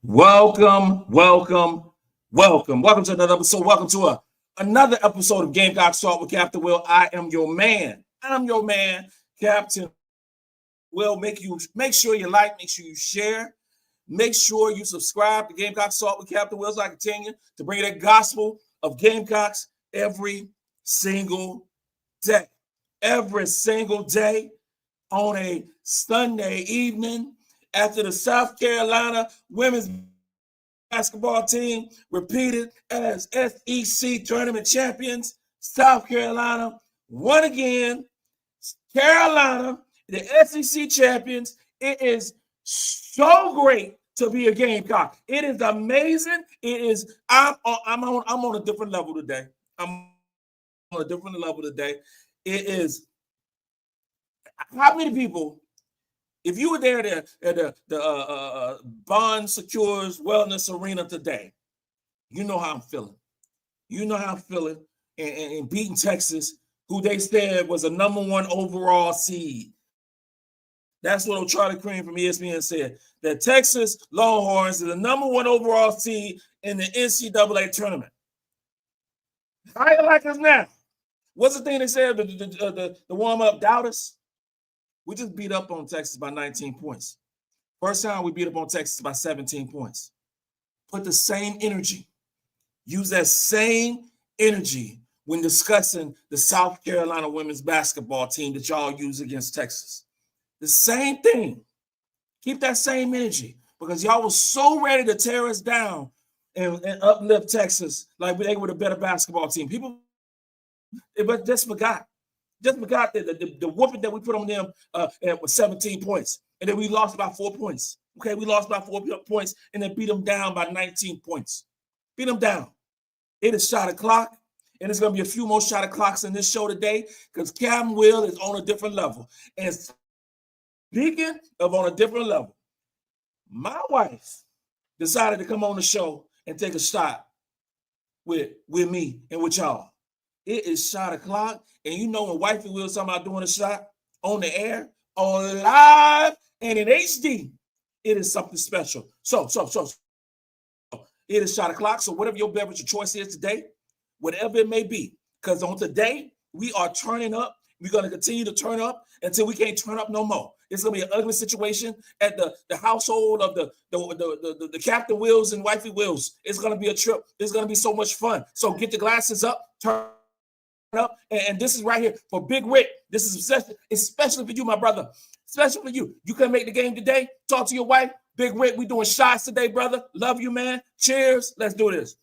Welcome to another episode. Welcome to another episode of Gamecocks Talk with Captain Will. I am your man. Captain Will. Make sure you like, make sure you share, make sure you subscribe to Gamecocks Talk with Captain Will, so I continue to bring that gospel of Gamecocks every single day. Every single day on a Sunday evening after the South Carolina women's basketball team repeated as SEC tournament champions. South Carolina won again. Carolina, the SEC champions. It is so great to be a Gamecock. It is amazing. It is. I'm on a different level today. It is. How many people? If you were there at the Bond Secures Wellness Arena today, you know how I'm feeling. And beating Texas, who they said was a #1 overall seed. That's what Charlie Crane from ESPN said. That Texas Longhorns is the #1 overall seed in the NCAA tournament. How you like us now? What's the thing they said? The warm-up doubters? We just beat up on Texas by 19 points. First time we beat up on Texas by 17 points. Put the same energy. Use that same energy when discussing the South Carolina women's basketball team that y'all use against Texas. The same thing. Keep that same energy because y'all was so ready to tear us down and uplift Texas like they were the better basketball team. People but just forgot. Just forgot the whooping that we put on them was 17 points. And then we lost by 4 points. Okay, we lost by 4 points and then beat them down by 19 points. Beat them down. It is shot o'clock, and there's going to be a few more shot o'clocks in this show today because Captain Will is on a different level. And speaking of on a different level, my wife decided to come on the show and take a shot with me and with y'all. It is shot o'clock, and you know when Wifey Will's talking about doing a shot on the air, on live, and in HD, it is something special. So it is shot o'clock. So whatever your beverage of choice is today, whatever it may be, because on today we are turning up. We're going to continue to turn up until we can't turn up no more. It's going to be an ugly situation at the household of the Captain Wills and Wifey Wills. It's going to be a trip. It's going to be so much fun. So get the glasses up, turn up, and this is right here for Big Rick. This is especially for you, my brother. Especially for you. You couldn't make the game today. Talk to your wife. Big Rick, we doing shots today, brother. Love you, man. Cheers. Let's do this.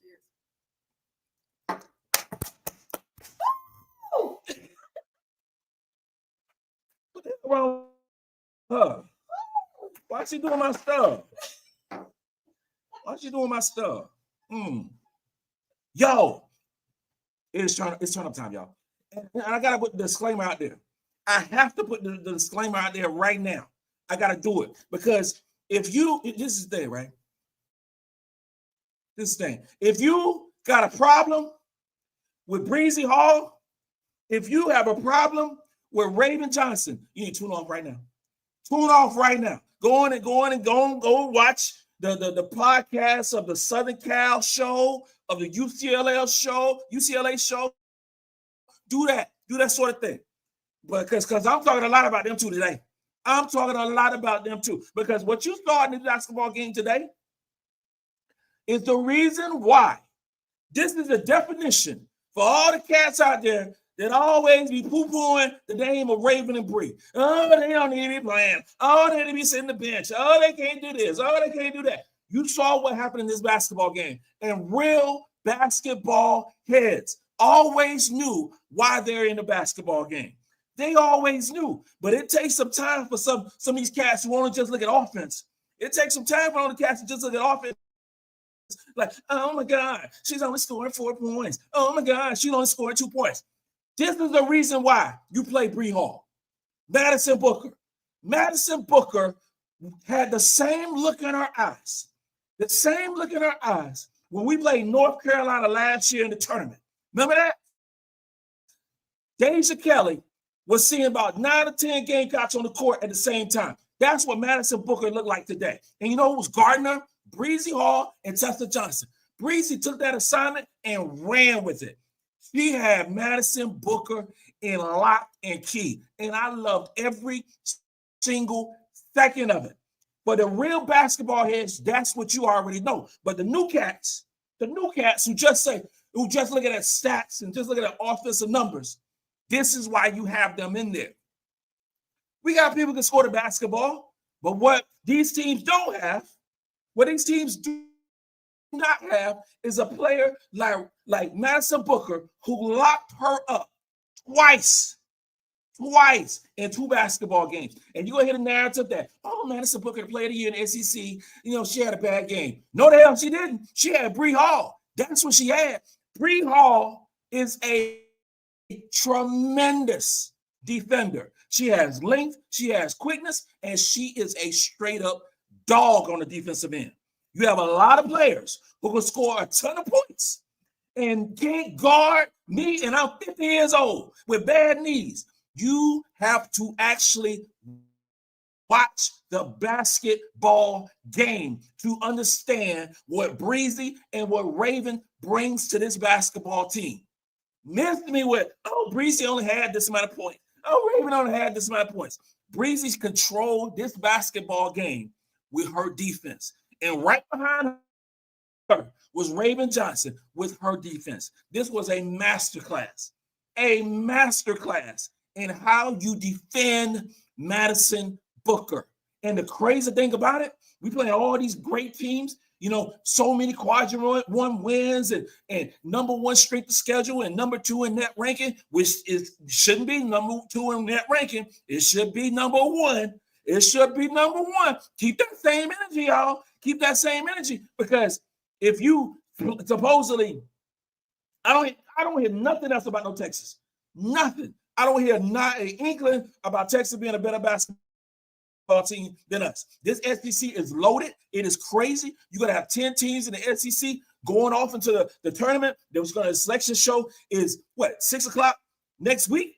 What the hell wrong with her? Why is she doing my stuff? Yo. It's turn up time, y'all. And I got to put the disclaimer out there. I have to put the disclaimer out there right now. I got to do it because this is the thing, right? This thing. If you got a problem with Bree Hall, if you have a problem with Raven Johnson, you need to tune off right now. Tune off right now. Go watch the podcast of the Southern Cal show, of the UCLA show. Do that sort of thing. Because I'm talking a lot about them too today. Because what you saw in the basketball game today is the reason why. This is the definition for all the cats out there that always be poo-pooing the name of Raven and Bree. Oh, they don't need to be playing. Oh, they need to be sitting the bench. Oh, they can't do this. Oh, they can't do that. You saw what happened in this basketball game. And real basketball heads always knew why they're in the basketball game. They always knew. But it takes some time for some of these cats who only just look at offense. It takes some time for all the cats to just look at offense. Like, oh, my God, she's only scoring 4 points. Oh, my God, she's only scoring 2 points. This is the reason why you play Bree Hall. Madison Booker had the same look in her eyes. The same look in her eyes when we played North Carolina last year in the tournament. Remember that? Deja Kelly was seeing about 9 or 10 Gamecocks on the court at the same time. That's what Madison Booker looked like today. And you know who was guarding her? Bree Hall and Tessa Johnson. Breezy took that assignment and ran with it. She had Madison Booker in lock and key, and I loved every single second of it. For the real basketball heads, that's what you already know. But the new cats who just look at stats and just look at the offensive numbers, this is why you have them in there. We got people who can score the basketball, but what these teams don't have, what these teams do not have, is a player like Madison Booker who locked her up twice in 2 basketball games. And you're going to hear the narrative that, oh, Madison Booker, the player of the year in the SEC, she had a bad game. No, the hell she didn't. She had Bree Hall. That's what she had. Bree Hall is a tremendous defender. She has length, she has quickness, and she is a straight-up dog on the defensive end. You have a lot of players who can score a ton of points and can't guard me, and I'm 50 years old with bad knees. You have to actually watch the basketball game to understand what Breezy and what Raven brings to this basketball team. Missed me with, Breezy only had this amount of points. Raven only had this amount of points. Breezy's controlled this basketball game with her defense. And right behind her was Raven Johnson with her defense. This was a masterclass in how you defend Madison Booker. And the crazy thing about it, we play all these great teams, so many quadrant 1 wins and number 1 strength of schedule and number 2 in net ranking, which shouldn't be number 2 in net ranking. It should be number 1. It should be number 1. Keep that same energy, y'all. Keep that same energy, because if you supposedly, I don't hear nothing else about no Texas. Nothing. I don't hear not an inkling about Texas being a better basketball team than us. This SEC is loaded. It is crazy. You're going to have 10 teams in the SEC going off into the tournament. The selection show is, 6 o'clock next week?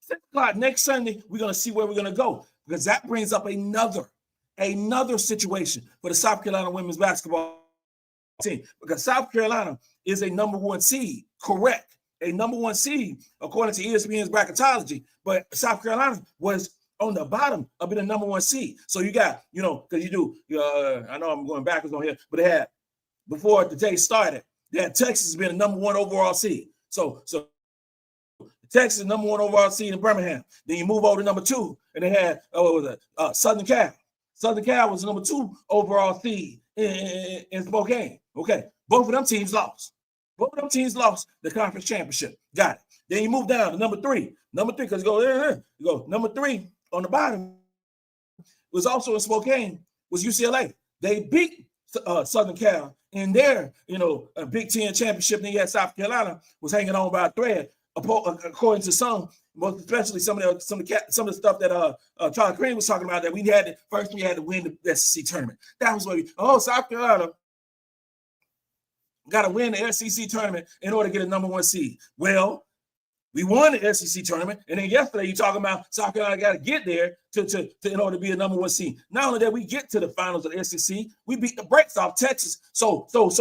6 o'clock next Sunday, we're going to see where we're going to go, because that brings up another situation for the South Carolina women's basketball team, because South Carolina is a number 1 seed, correct? A number 1 seed according to ESPN's bracketology, but South Carolina was on the bottom of being the number 1 seed. So you got, because you do, I know I'm going backwards on here, but they had, before the day started, they had Texas being the number 1 overall seed. So Texas number 1 overall seed in Birmingham. Then you move over to number 2, and they had Southern Cal. Southern Cal was the number 2 overall seed in Spokane. Okay, both of them teams lost. Both of them teams lost the conference championship. Got it. Then you move down to number 3. Number 3, because you go there. You go number 3 on the bottom was also in Spokane, was UCLA. They beat Southern Cal in their, a Big Ten championship. Then you had South Carolina was hanging on by a thread, according to some, most especially some of the stuff that Charlie Crane was talking about, that we had to win the SEC tournament. That was what South Carolina got to win the SEC tournament in order to get a number 1 seed. Well, we won the SEC tournament, and then yesterday you talking about South Carolina got to get there to in order to be a number 1 seed. Not only that, we get to the finals of the SEC, we beat the brakes off Texas. So South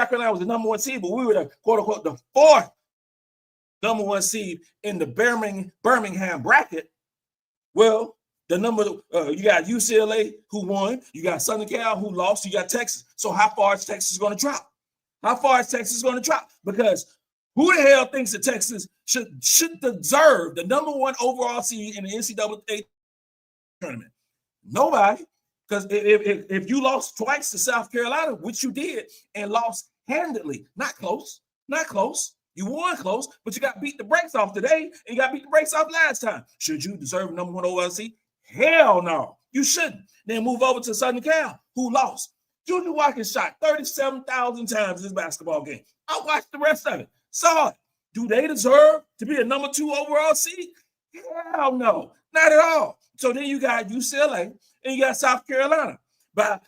Carolina was the number 1 seed, but we were the quote unquote the 4th number 1 seed in the Birmingham bracket. Well, the number you got UCLA who won, you got Southern Cal who lost, you got Texas. So how far is Texas going to drop? Because who the hell thinks that Texas should deserve the number 1 overall seed in the NCAA tournament? Nobody. Because if you lost twice to South Carolina, which you did, and lost handedly, not close. You won close, but you got beat the brakes off today, and you got beat the brakes off last time. Should you deserve the number 1 overall seed? Hell no, you shouldn't. Then move over to Southern Cal, who lost. Junior Watkins shot 37,000 times in this basketball game. I watched the rest of it. Saw it. Do they deserve to be a number 2 overall seed? Hell no, not at all. So then you got UCLA and you got South Carolina. But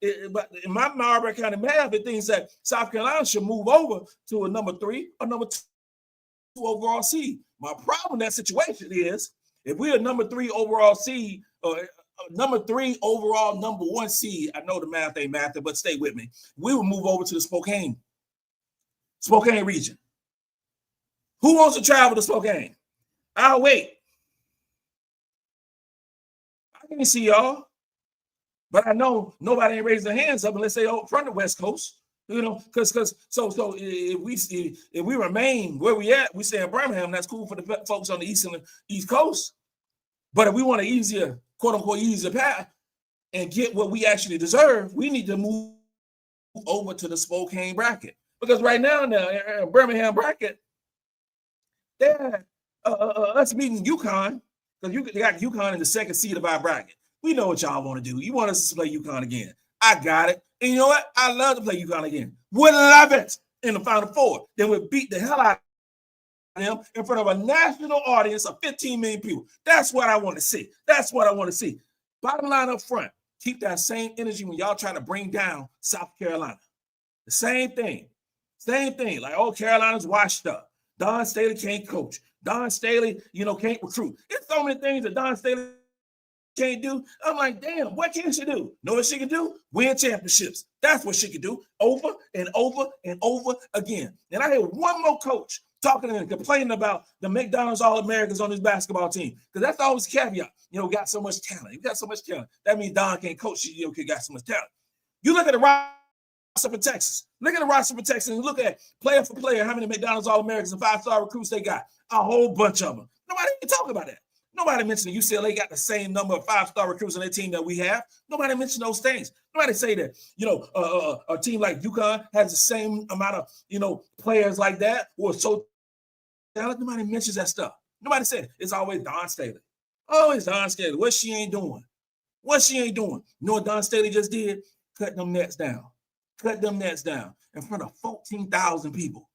in my Marlboro County math, it thinks that South Carolina should move over to a number 3 or number 2 overall seed. My problem in that situation is, if we're a number 3 overall seed, or number 3 overall, number 1 seed. I know the math ain't math, but stay with me. We will move over to the Spokane region. Who wants to travel to Spokane? I'll wait. I can't see y'all, but I know nobody ain't raising their hands up unless they from the West Coast. You know, because so if we remain where we at, we stay in Birmingham. That's cool for the folks on the East Coast. But if we want an easier, quote unquote, easier path and get what we actually deserve, we need to move over to the Spokane bracket. Because right now in the Birmingham bracket, they're us meeting UConn, because you got UConn in the second seed of our bracket. We know what y'all want to do. You want us to play UConn again. I got it. And you know what? I love to play UConn again. Would love it in the Final Four. Then we'd beat the hell out of them in front of a national audience of 15 million people. That's what I want to see. That's what I want to see. Bottom line up front, keep that same energy when y'all trying to bring down South Carolina. The same thing. Same thing. Like, oh, Carolina's washed up. Dawn Staley can't coach. Dawn Staley, can't recruit. There's so many things that Dawn Staley can't do. I'm like, damn, what can she do? Know what she can do? Win championships. That's what she can do over and over and over again. And I hear one more coach talking and complaining about the McDonald's All-Americans on his basketball team, because that's always a caveat. Got so much talent. You got so much talent. That means Dawn can't coach. She got so much talent. You look at the roster for Texas. Look at the roster for Texas and look at player for player how many McDonald's All-Americans and 5-star recruits they got. A whole bunch of them. Nobody can talk about that. Nobody mentioned UCLA got the same number of 5-star recruits on their team that we have. Nobody mentioned those things. Nobody say that, a team like UConn has the same amount of, players like that who are so talented. Nobody mentions that stuff. Nobody said it. It's always Dawn Staley. Always Dawn Staley. What she ain't doing? What she ain't doing? You know what Dawn Staley just did? Cut them nets down. Cut them nets down in front of 14,000 people.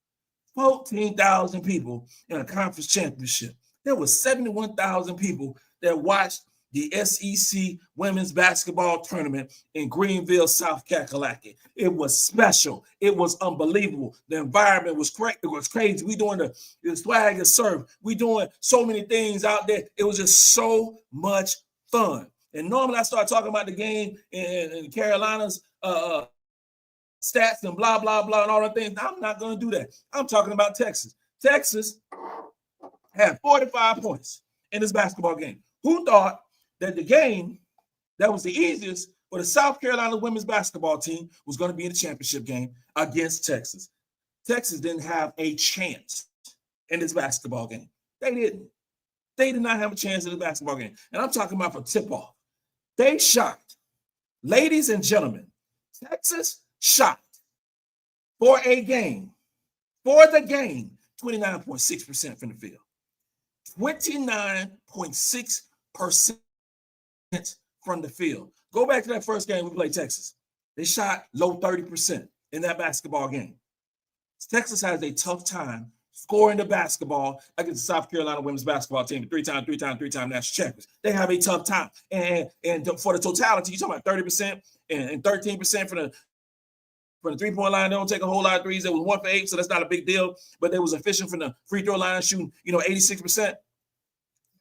14,000 people in a conference championship. There was 71,000 people that watched the SEC women's basketball tournament in Greenville, South Kakalaki. It was special. It was unbelievable. The environment was great. It was crazy. We doing the swag and serve. We doing so many things out there. It was just so much fun. And normally I start talking about the game in Carolina's stats and blah, blah, blah, and all the things. I'm not going to do that. I'm talking about Texas. Texas had 45 points in this basketball game. Who thought that the game that was the easiest for the South Carolina women's basketball team was going to be in the championship game against Texas? Texas didn't have a chance in this basketball game. They didn't. They did not have a chance in the basketball game. And I'm talking about for tip-off. They shot. Ladies and gentlemen, Texas shot for the game, 29.6% from the field. 29.6% from the field. Go back to that first game we played Texas. They shot low 30% in that basketball game. Texas has a tough time scoring the basketball against the South Carolina women's basketball team, three-time national champions. They have a tough time. And for the totality, you're talking about 30% and 13% from the three-point line. They don't take a whole lot of threes. It was 1 for 8, so that's not a big deal. But they was efficient from the free throw line, shooting, 86%.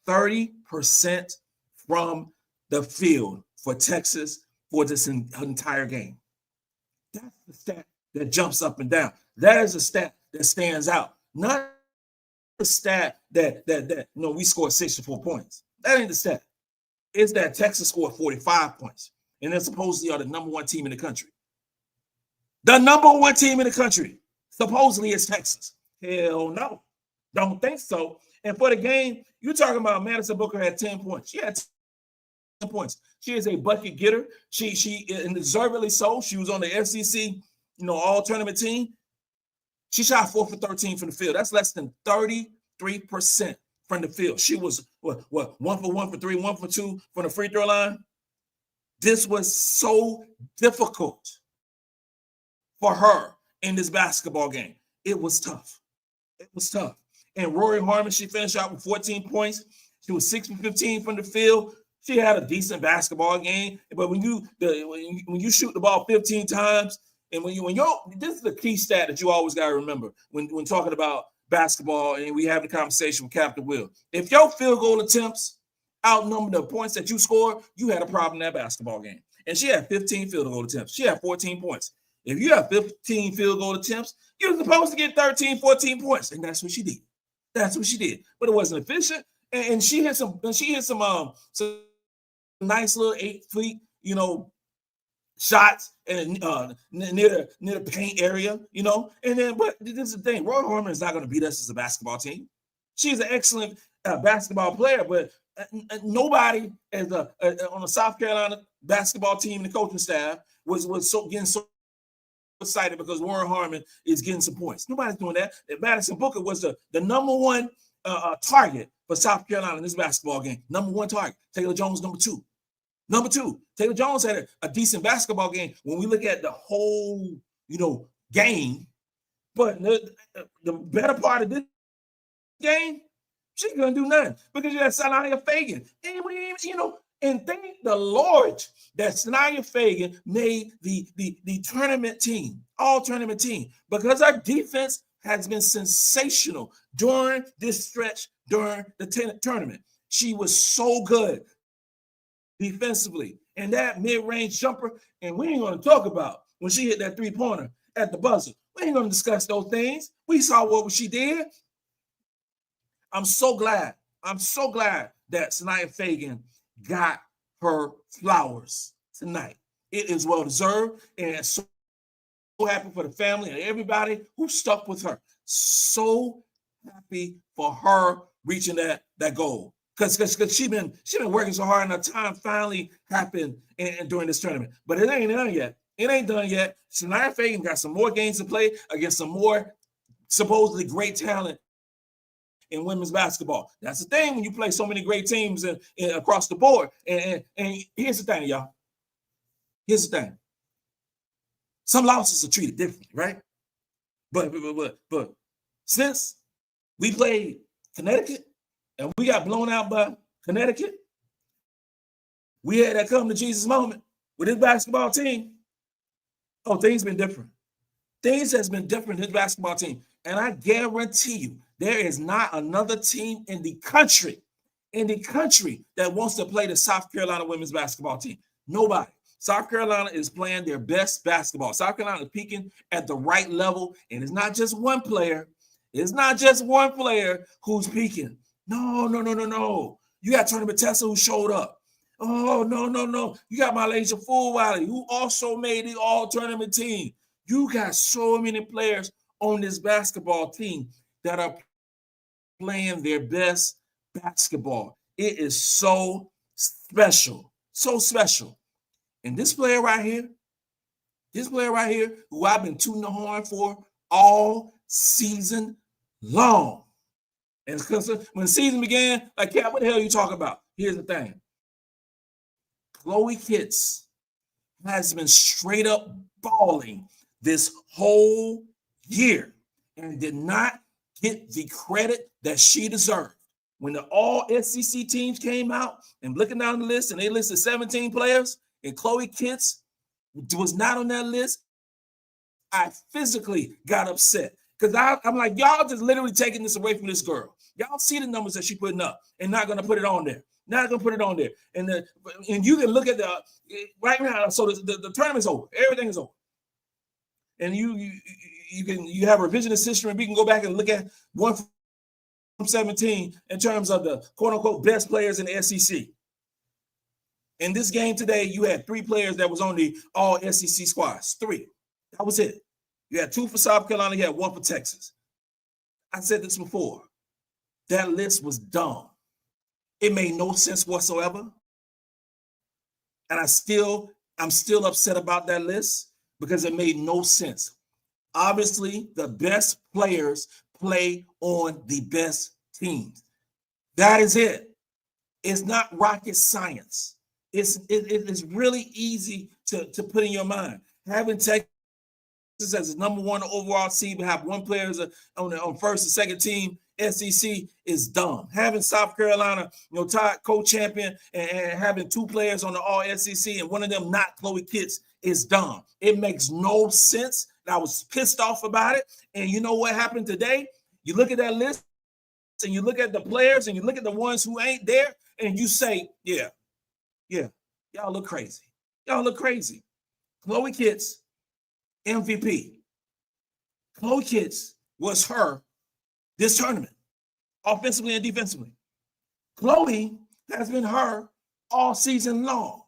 30% from the field for Texas for this entire game. That's the stat that jumps up and down. That is a stat that stands out. Not the stat that we scored 64 points. That ain't the stat. It's that Texas scored 45 points. And they're supposedly are the number 1 team in the country. The number 1 team in the country supposedly is Texas. Hell no. Don't think so. And for the game, you're talking about Madison Booker had 10 points. She had 10 points. She is a bucket getter. She and deservedly so. She was on the SEC, all-tournament team. She shot 4 for 13 from the field. That's less than 33% from the field. She was, 1 for 1 for 3, 1 for 2 from the free throw line. This was so difficult for her in this basketball game. It was tough. It was tough. And Rory Harmon, she finished out with 14 points. She was 6 for 15 from the field. She had a decent basketball game. But when you shoot the ball 15 times, and this is the key stat that you always got to remember when talking about basketball, and we have the conversation with Captain Will. If your field goal attempts outnumber the points that you scored, you had a problem in that basketball game. And she had 15 field goal attempts. She had 14 points. If you have 15 field goal attempts, you're supposed to get 13, 14 points. And that's what she did. That's what she did. But it wasn't efficient. And she hit some nice little 8 feet, shots and near the paint area, And then, but this is the thing: Roy Harmon is not going to beat us as a basketball team. She's an excellent basketball player, but nobody on the South Carolina basketball team and the coaching staff was getting so excited because Warren Harmon is getting some points. Nobody's doing that. Madison Booker was the number one target for South Carolina in this basketball game. Number one target. Taylor Jones, number two. Number two, Taylor Jones had a decent basketball game when we look at the whole, game. But the better part of this game, she couldn't do nothing because you had Sania Feagin. And thank the Lord that Sania Feagin made the tournament team, all tournament team, because our defense has been sensational during this stretch during the tournament. She was so good defensively, and that mid-range jumper, and we ain't going to talk about when she hit that three-pointer at the buzzer. We ain't going to discuss those things. We saw what she did. I'm so glad that Sania Feagin got her flowers tonight. It is well-deserved, and so happy for the family and everybody who stuck with her. So happy for her reaching that goal. Because she's been working so hard, and her time finally happened during this tournament. But it ain't done yet. It ain't done yet. Sania Feagin got some more games to play against some more supposedly great talent in women's basketball. That's the thing when you play so many great teams across the board. And here's the thing, y'all. Here's the thing. Some losses are treated differently, right? But since we played Connecticut, and we got blown out by Connecticut, we had that come to Jesus moment with this basketball team. Oh, things been different. Things has been different in this basketball team. And I guarantee you, there is not another team in the country that wants to play the South Carolina women's basketball team. Nobody. South Carolina is playing their best basketball. South Carolina is peaking at the right level. And it's not just one player. It's not just one player who's peaking. No. You got Tournament Tessa who showed up. Oh, no. You got MiLaysia Fulwiley who also made the all-tournament team. You got so many players on this basketball team that are playing their best basketball. It is so special. So special. And this player right here, who I've been tooting the horn for all season long. And because when the season began, like, Cat, what the hell are you talking about? Here's the thing. Chloe Kitts has been straight up balling this whole year and did not get the credit that she deserved. When the all SEC teams came out and looking down the list and they listed 17 players and Chloe Kitts was not on that list, I physically got upset. Because I'm like, y'all just literally taking this away from this girl. Y'all see the numbers that she's putting up and not going to put it on there. Not going to put it on there. And you can look at right now. So the tournament's over. Everything is over. And you have revisionist history, and we can go back and look at one from 17 in terms of the quote-unquote best players in the SEC. In this game today, you had 3 players that was on the all-SEC squads. 3. That was it. You had 2 for South Carolina. You had 1 for Texas. I said this before. That list was dumb. It made no sense whatsoever. And I'm still upset about that list because it made no sense. Obviously, the best players play on the best teams. That is it. It's not rocket science. It's really easy to put in your mind. Having Texas as the number 1 overall seed, but have 1 player on first and second team SEC is dumb. Having South Carolina, co-champion and having 2 players on the all SEC and one of them not Chloe Kitts is dumb. It makes no sense. I was pissed off about it. And you know what happened today? You look at that list and you look at the players and you look at the ones who ain't there and you say, yeah, y'all look crazy. Y'all look crazy. Chloe Kitts, MVP. Chloe Kitts was her this tournament, offensively and defensively. Chloe has been her all season long.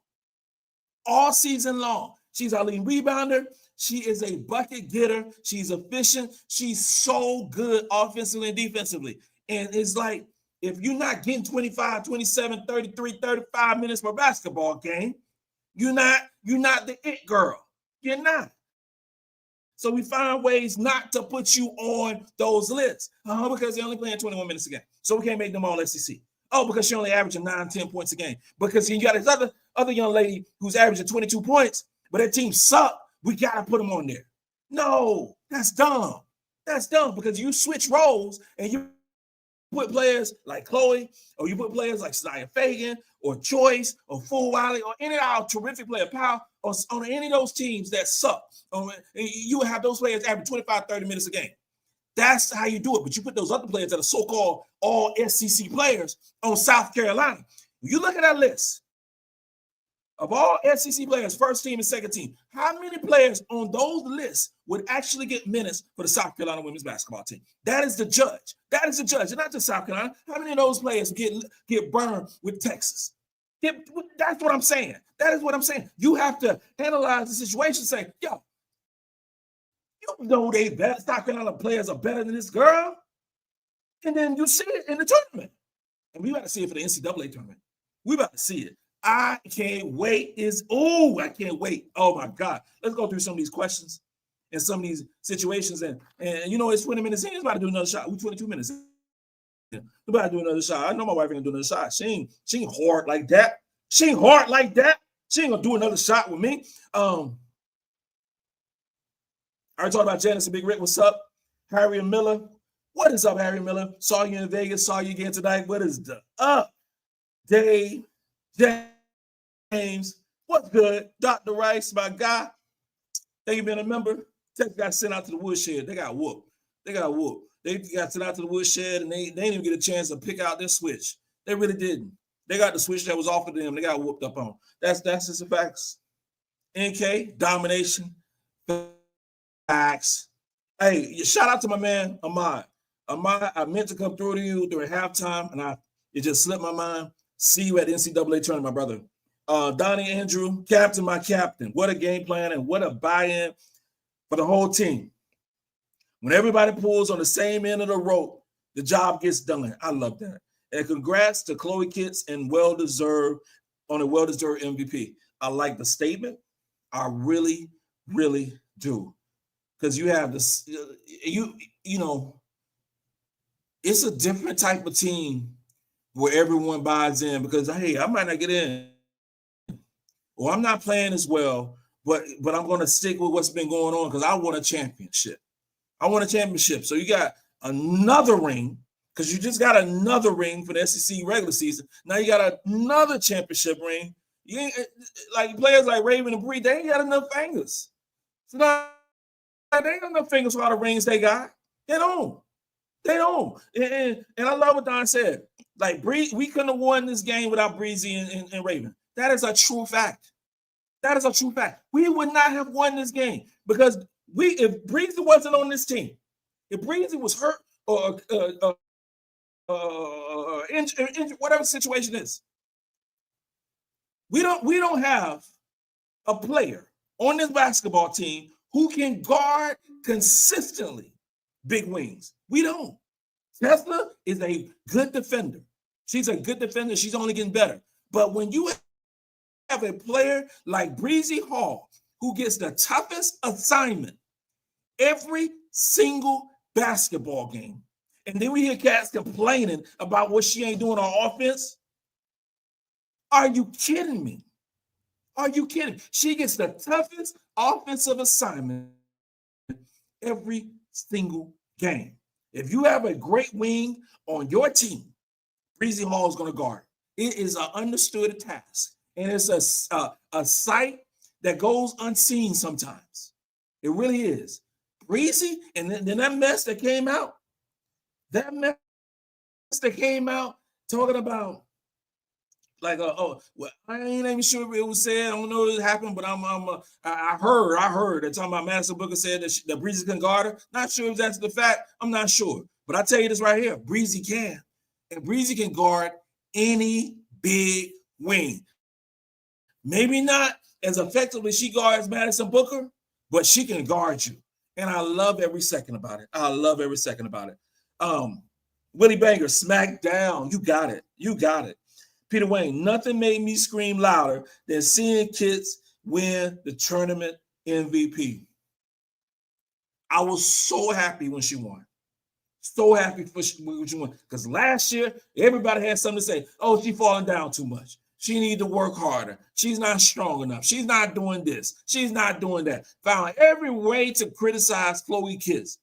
All season long. She's our leading rebounder. She is a bucket getter. She's efficient. She's so good offensively and defensively. And it's like, if you're not getting 25, 27, 33, 35 minutes per basketball game, you're not the it girl. You're not. So we find ways not to put you on those lists. Because they're only playing 21 minutes a game. So we can't make them all SEC. Oh, because she's only averaging 9, 10 points a game. Because you got this other young lady who's averaging 22 points, but that team suck. We got to put them on there. No, that's dumb. That's dumb because you switch roles and you put players like Chloe, or you put players like Sania Feagin, or Joyce, or Fulwiley, or any of our terrific player, Powell, or on any of those teams that suck. You would have those players average 25, 30 minutes a game. That's how you do it. But you put those other players that are so-called all SEC players on South Carolina. When you look at that list of all SEC players, first team and second team, how many players on those lists would actually get minutes for the South Carolina women's basketball team? That is the judge. That is the judge. And not just South Carolina. How many of those players get burned with Texas? That's what I'm saying. That is what I'm saying. You have to analyze the situation, say, yo, you know they better. South Carolina players are better than this girl. And then you see it in the tournament. And we about to see it for the NCAA tournament. We about to see it. I can't wait. I can't wait. Oh my God. Let's go through some of these questions and some of these situations. And you know, it's 20 minutes in. It's about to do another shot. We're 22 minutes in. We're about to do another shot. I know my wife ain't gonna do another shot. She ain't hard like that. She ain't hard like that. She ain't gonna do another shot with me. I already talked about Janice and Big Rick. What's up? Harriet Miller. What is up, Harriet Miller? Saw you in Vegas. Saw you again tonight. What is the up? Dave, James. What's good? Dr. Rice, my guy. Thank you for being a member. Texas got sent out to the woodshed. They got whooped. They got sent out to the woodshed, and they didn't even get a chance to pick out their switch. They really didn't. They got the switch that was offered to them. They got whooped up on. That's just the facts. NK, domination, facts. Hey, shout out to my man, Ahmad. Ahmad, I meant to come through to you during halftime, and it just slipped my mind. See you at the NCAA tournament, my brother. Donnie Andrew, captain, my captain. What a game plan and what a buy-in for the whole team. When everybody pulls on the same end of the rope, the job gets done. I love that. And congrats to Chloe Kitts and well-deserved MVP. I like the statement. I really, really do. Because you have this, you know, it's a different type of team where everyone buys in because, hey, I might not get in. Or I'm not playing as well, but I'm going to stick with what's been going on because I want a championship. So you got another ring because you just got another ring for the SEC regular season. Now you got another championship ring. You ain't like players like Raven and Bree, they ain't got enough fingers. So now they ain't got enough fingers for all the rings they got. They don't. And I love what Don said. Like Bree, we couldn't have won this game without Breezy and Raven. That is a true fact. We would not have won this game because if Breezy wasn't on this team, if Breezy was hurt or injured, whatever the situation is, we don't have a player on this basketball team who can guard consistently big wings. We don't. Tessa is a good defender. She's a good defender. She's only getting better. But when you have a player like Bree Hall who gets the toughest assignment every single basketball game, and then we hear cats complaining about what she ain't doing on offense. Are you kidding me? She gets the toughest offensive assignment every single game. If you have a great wing on your team, Bree Hall is going to guard. It is an understood task. And it's a sight that goes unseen sometimes. It really is. Breezy, and then that mess that came out talking about Like, well, I ain't even sure it was said. I don't know if it happened, but I heard that talking about Madison Booker said that Breezy can guard her. Not sure if that's the fact. I'm not sure. But I tell you this right here, Breezy can. And Breezy can guard any big wing. Maybe not as effectively as she guards Madison Booker, but she can guard you. And I love every second about it. I love every second about it. Willie Banger, smack down. You got it. You got it. Peter Wayne, nothing made me scream louder than seeing kids win the tournament MVP. I was so happy when she won. So happy when she won. Because last year, everybody had something to say. Oh, she's falling down too much. She needs to work harder. She's not strong enough. She's not doing this. She's not doing that. Found every way to criticize Chloe Kitts.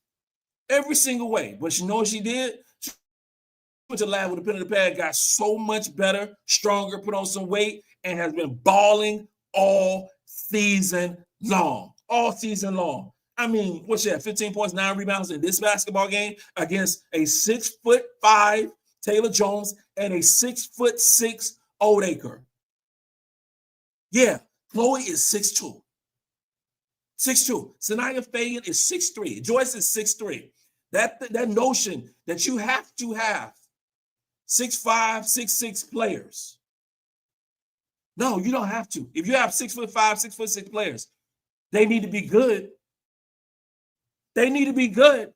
Every single way. But you know what she did? Went to the lab with a pen in the pad, got so much better, stronger, put on some weight, and has been balling all season long. All season long. I mean, what's that? 15 points, 9 rebounds in this basketball game against a 6'5" Taylor Jones and a 6'6" Oldacre. Yeah, Chloe is 6'2". 6'2". Sania Feagin is 6'3". Joyce is 6'3". That notion that you have to have 6'5", 6'6" players. No, you don't have to. If you have 6'5", 6'6" players, they need to be good. They need to be good.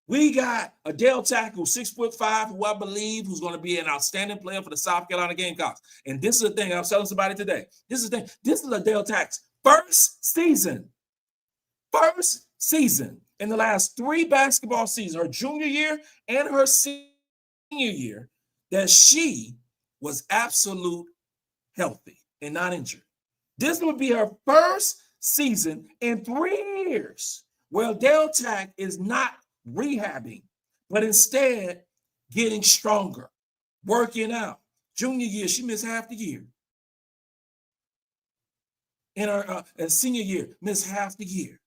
We got Adhel Tac, who's 6'5", who I believe who's going to be an outstanding player for the South Carolina Gamecocks. And this is the thing I was telling somebody today. This is Adhel Tac's first season. First season in the last 3 basketball seasons, her junior year and her senior year, that she was absolute healthy and not injured. This would be her first season in 3 years where Adhel Tac is not rehabbing, but instead getting stronger, working out. Junior year, she missed half the year. In her senior year, missed half the year.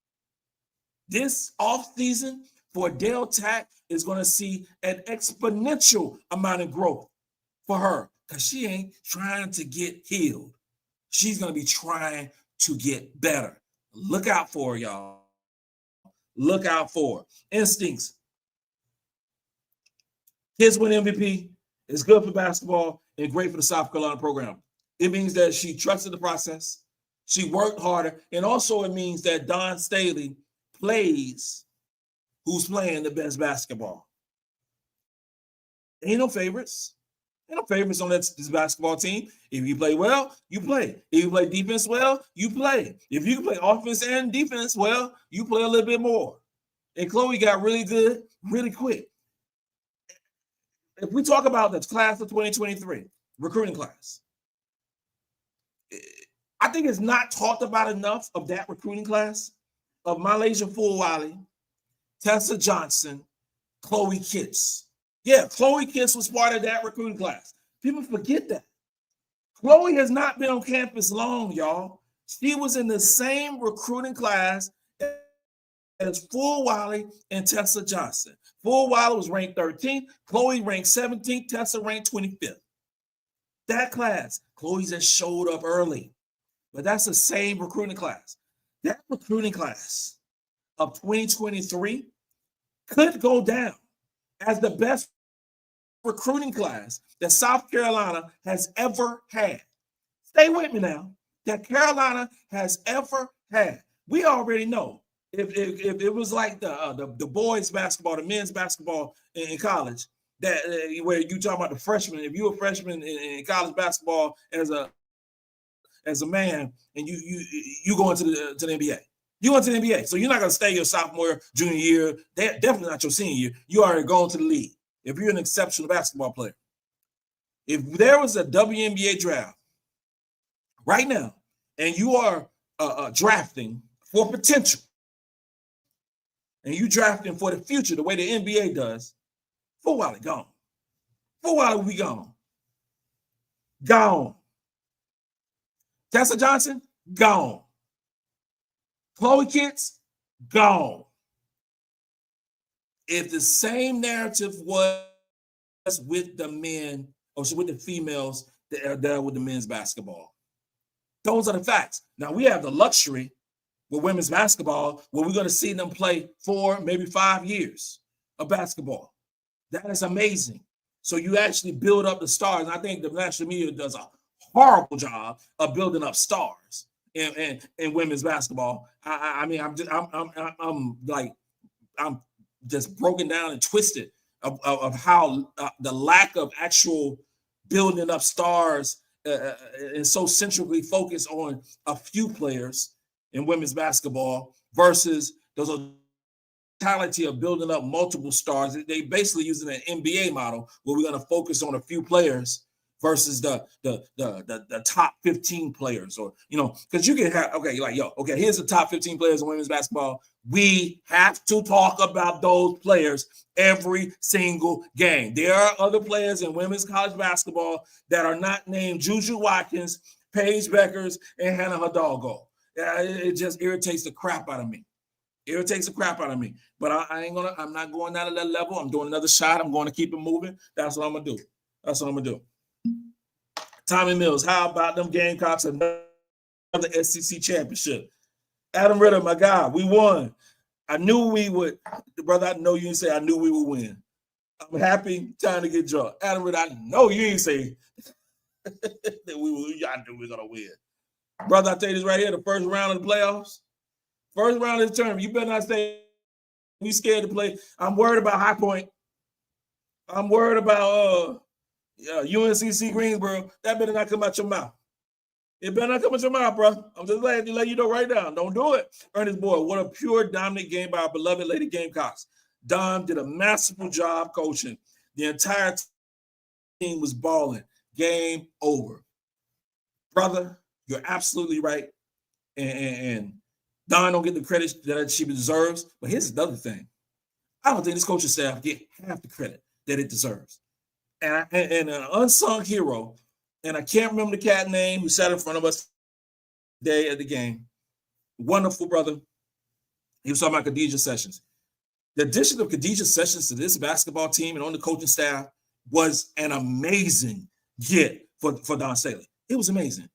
This offseason for Adhel Tac is going to see an exponential amount of growth for her because she ain't trying to get healed. She's going to be trying to get better. Look out for her, y'all. Look out for her. Instincts. Kids win MVP. It's good for basketball and great for the South Carolina program. It means that she trusted the process. She worked harder. And also it means that Dawn Staley plays who's playing the best basketball. Ain't no favorites. Ain't no favorites on this basketball team. If you play well, you play. If you play defense well, you play. If you can play offense and defense well, you play a little bit more. And Chloe got really good really quick. If we talk about the class of 2023, recruiting class, I think it's not talked about enough of that recruiting class of MiLaysia Fulwiley, Tessa Johnson, Chloe Kitts. Yeah, Chloe Kitts was part of that recruiting class. People forget that. Chloe has not been on campus long, y'all. She was in the same recruiting class as Fulwiley and Tessa Johnson. Fulwiley was ranked 13th, Chloe ranked 17th, Tessa ranked 25th. That class, Chloe just showed up early, but that's the same recruiting class. That recruiting class of 2023 could go down as the best recruiting class that South Carolina has ever had. Stay with me now. That Carolina has ever had. We already know if it was like the boys basketball, the men's basketball in college, that where you talk about the freshmen. If you're a freshman in college basketball as a man, and you go into the NBA. You went to the NBA, so you're not going to stay your sophomore, junior year. Definitely not your senior year. You already going to the league if you're an exceptional basketball player. If there was a WNBA draft right now, and you are drafting for potential, and you drafting for the future the way the NBA does, Fulwiley gone. Fulwiley will be gone. Gone. Tessa Johnson, gone. Chloe Kitts, gone. If the same narrative was with the men or with the females there with the men's basketball. Those are the facts. Now, we have the luxury with women's basketball where we're going to see them play 4, maybe 5 years of basketball. That is amazing. So you actually build up the stars. And I think the national media does a horrible job of building up stars in women's basketball. I mean, I'm just broken down and twisted of how the lack of actual building up stars is so centrally focused on a few players in women's basketball versus the totality of building up multiple stars. They basically using an NBA model where we're going to focus on a few players versus the top 15 players, or because you can have here's the top 15 players in women's basketball. We have to talk about those players every single game. There are other players in women's college basketball that are not named Juju Watkins, Paige Beckers, and Hannah Hidalgo. It just irritates the crap out of me. But I'm not going down to that level. I'm doing another shot. I'm going to keep it moving. That's what I'm gonna do. Tommy Mills, how about them Gamecocks another SEC championship? Adam Ritter, my guy, we won. I knew we would, brother. I know you didn't say I knew we would win. I'm happy, time to get drunk. Adam Ritter, I know you didn't say that I knew we were gonna win. Brother, I tell you this right here, the first round of the playoffs, first round of the tournament, you better not say we scared to play. I'm worried about High Point. I'm worried about UNCC Greensboro. That better not come out your mouth. It better not come out your mouth, bro. I'm just letting you know right now. Don't do it. Ernest Boyd, what a pure dominant game by our beloved Lady Gamecocks. Don did a masterful job coaching. The entire team was balling. Game over. Brother, you're absolutely right. And Don don't get the credit that she deserves. But here's another thing. I don't think this coaching staff get half the credit that it deserves. And an unsung hero, and I can't remember the cat name who sat in front of us today at the game. Wonderful brother. He was talking about Khadijah Sessions. The addition of Khadijah Sessions to this basketball team and on the coaching staff was an amazing get for Dawn Staley. It was amazing.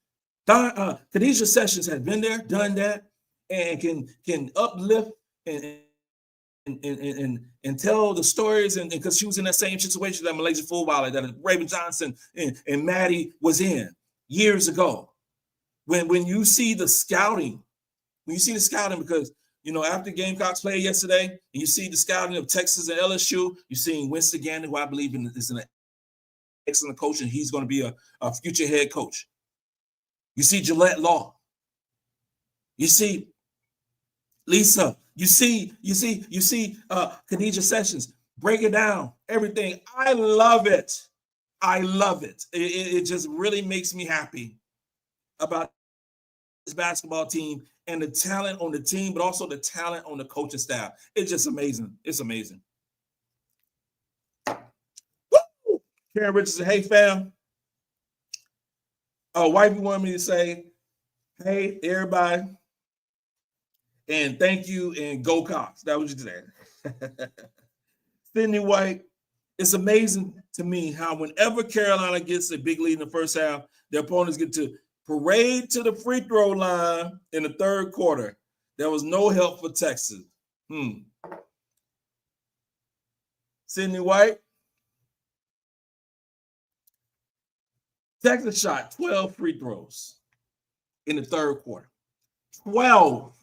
Khadijah Sessions had been there, done that, and can uplift and tell the stories, and because she was in that same situation that MiLaysia Fulwiley, that Raven Johnson and Maddy was in years ago. When you see the scouting, because after Gamecocks played yesterday, and you see the scouting of Texas and LSU, you're seeing Winston Gannon, who I believe is an excellent coach, and he's going to be a future head coach. You see Gillette Law. You see Lisa. You see Khadijah Sessions. Break it down, everything. I love it. It just really makes me happy about this basketball team and the talent on the team, but also the talent on the coaching staff. It's just amazing. It's amazing. Woo! Karen Richardson, hey fam. Wifey wanted me to say, hey everybody. And thank you, and go Cox. That was you said. Sydney White, it's amazing to me how whenever Carolina gets a big lead in the first half, their opponents get to parade to the free throw line in the third quarter. There was no help for Texas. Sydney White. Texas shot 12 free throws in the third quarter. 12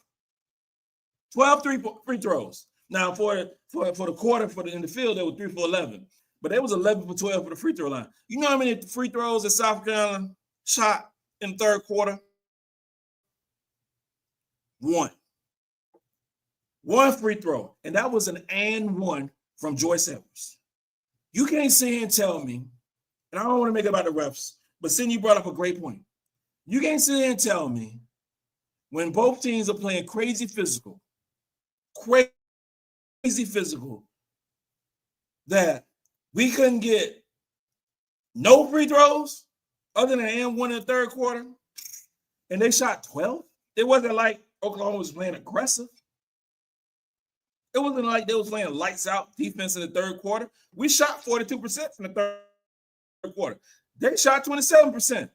free throws. Now, for the quarter in the field, they were 3 for 11. But they was 11 for 12 for the free throw line. You know how many free throws that South Carolina shot in the third quarter? One free throw. And that was an and one from Joyce Edwards. You can't sit here and tell me, and I don't want to make it about the refs, but Cindy, you brought up a great point. You can't sit here and tell me when both teams are playing crazy physical, that we couldn't get no free throws other than and one in the third quarter, and they shot 12. It wasn't like Oklahoma was playing aggressive. It wasn't like they was playing lights out defense in the third quarter. We shot 42% from the third quarter. They shot 27%.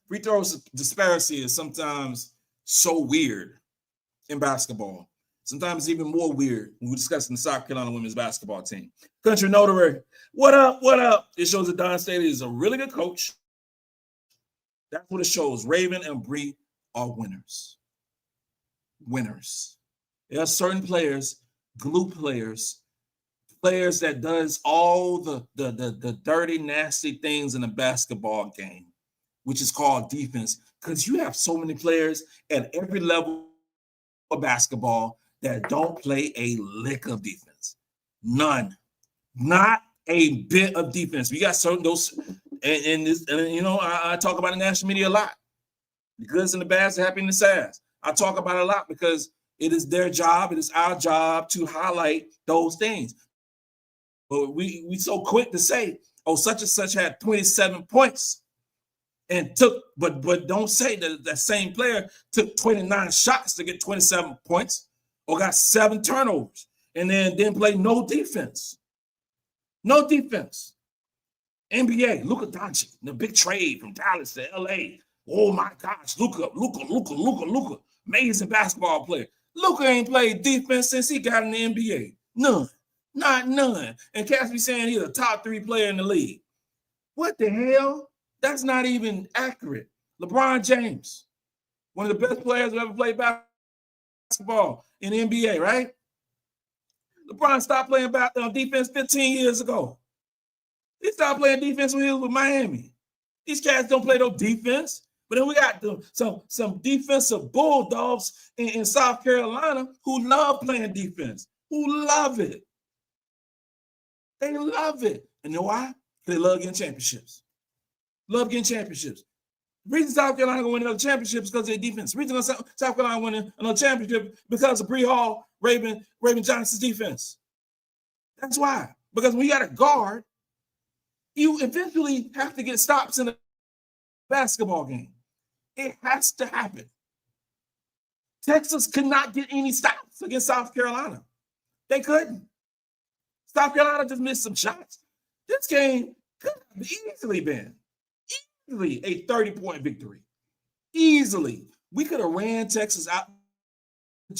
Free throws disparity is sometimes so weird in basketball. Sometimes even more weird when we're discussing the South Carolina women's basketball team. Country Notary, what up, what up? It shows that Dawn Staley is a really good coach. That's what it shows. Raven and Bree are winners. Winners. There are certain players, glue players that does all the dirty, nasty things in a basketball game, which is called defense, because you have so many players at every level of basketball that don't play a lick of defense. None. Not a bit of defense. We got certain those, and you know, I talk about the national media a lot. The goods and the bads, the happy and the sad. I talk about it a lot because it is their job, it is our job to highlight those things. But we so quick to say, oh, such and such had 27 points and took, but don't say that that same player took 29 shots to get 27 points or got 7 turnovers and then didn't play no defense. No defense. NBA, Luka Doncic, the big trade from Dallas to LA. Oh my gosh, Luka. Amazing basketball player. Luka ain't played defense since he got in the NBA. None. Not none. And Cass be saying he's a top 3 player in the league. What the hell? That's not even accurate. LeBron James, one of the best players who ever played basketball in the NBA, right? LeBron stopped playing defense 15 years ago. He stopped playing defense when he was with Miami. These cats don't play no defense. But then we got some defensive bulldogs in South Carolina who love playing defense, who love it. They love it. And you know why? They love getting championships. Love getting championships. The reason South Carolina going to win another championship is because of their defense. The reason South Carolina winning another championship because of Bree Hall, Raven Johnson's defense. That's why. Because when you got a guard, you eventually have to get stops in a basketball game. It has to happen. Texas could not get any stops against South Carolina. They couldn't. South Carolina just missed some shots. This game could have easily been a 30-point victory. Easily. We could have ran Texas out the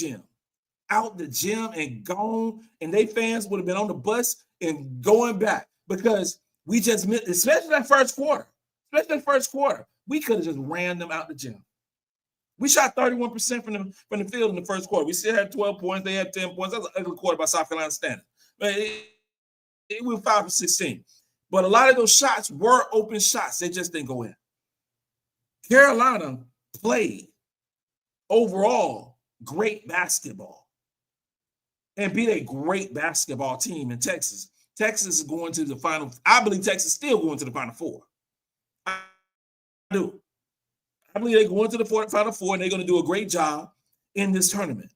gym and gone, and they fans would have been on the bus and going back because we just missed, especially that first quarter. We could have just ran them out the gym. We shot 31% from the field in the first quarter. We still had 12 points. They had 10 points. That was an ugly quarter by South Carolina standard. But it went 5 for 16. But a lot of those shots were open shots. They just didn't go in. Carolina played overall great basketball and beat a great basketball team in Texas. Texas is going to the final. I believe Texas is still going to the Final Four. I do. I believe they're going to the Final Four, and they're going to do a great job in this tournament.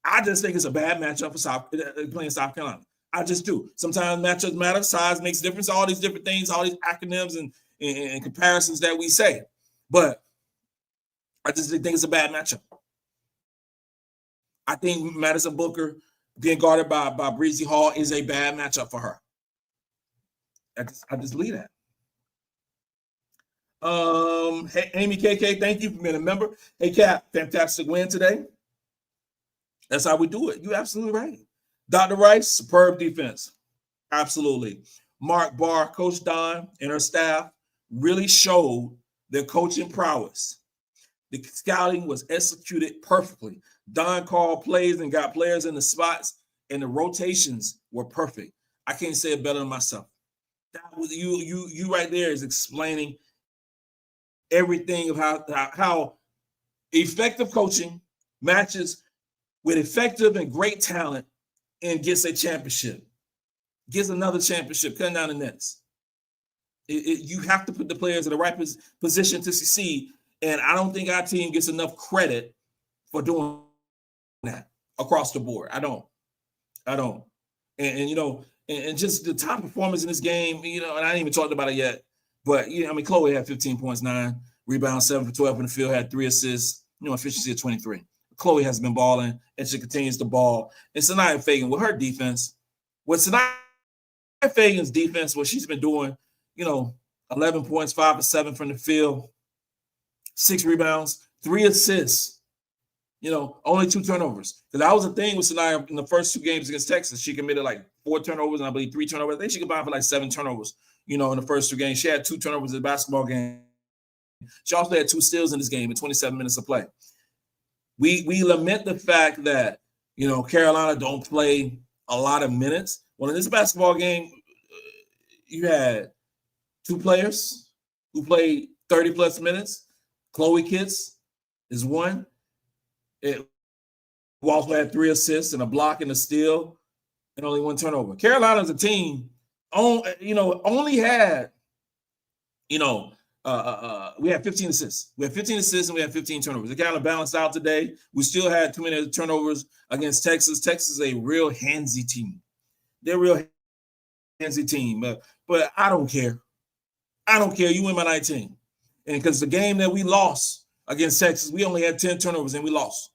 I just think it's a bad matchup for playing South Carolina. I just do. Sometimes matchups matter. Size makes a difference. All these different things, all these acronyms and comparisons that we say. But I just think it's a bad matchup. I think Madison Booker being guarded by Bree Hall is a bad matchup for her. I just leave that. Hey, Amy KK, thank you for being a member. Hey, Cap, fantastic win today. That's how we do it. You're absolutely right. Dr. Rice, superb defense. Absolutely. Mark Barr, Coach Dawn, and her staff really showed their coaching prowess. The scouting was executed perfectly. Dawn called plays and got players in the spots, and the rotations were perfect. I can't say it better than myself. That was you right there is explaining everything of how effective coaching matches with effective and great talent and gets a championship, gets another championship, cutting down the nets. You have to put the players in the right position to succeed, and I don't think our team gets enough credit for doing that across the board. I don't. And you know, and just the top performance in this game, you know, and I ain't even talked about it yet, but you know, I mean, Chloe had 15 points, 9 rebounds, 7 for 12 in the field, had 3 assists, you know, efficiency of 23. Chloe has been balling, and she continues to ball. And Sania Feagin with her defense, what Sania Feagin's defense, what she's been doing, 11 points, 5 for 7 from the field, 6 rebounds, 3 assists, only 2 turnovers. Because that was the thing with Sania in the first 2 games against Texas. She committed like 4 turnovers and I believe 3 turnovers. I think she combined for like 7 turnovers, in the first 2 games. She had 2 turnovers in the basketball game. She also had 2 steals in this game in 27 minutes of play. We lament the fact that, Carolina don't play a lot of minutes. Well, in this basketball game, you had 2 players who played 30-plus minutes. Chloe Kitts is one. Who also had 3 assists and a block and a steal and only 1 turnover. Carolina's a team, only had, we had 15 assists. We had 15 assists and we had 15 turnovers. It kind of balanced out today. We still had too many turnovers against Texas. Texas is a real handsy team. They're a real handsy team. But I don't care. I don't care. You win by 19. And because the game that we lost against Texas, we only had 10 turnovers and we lost.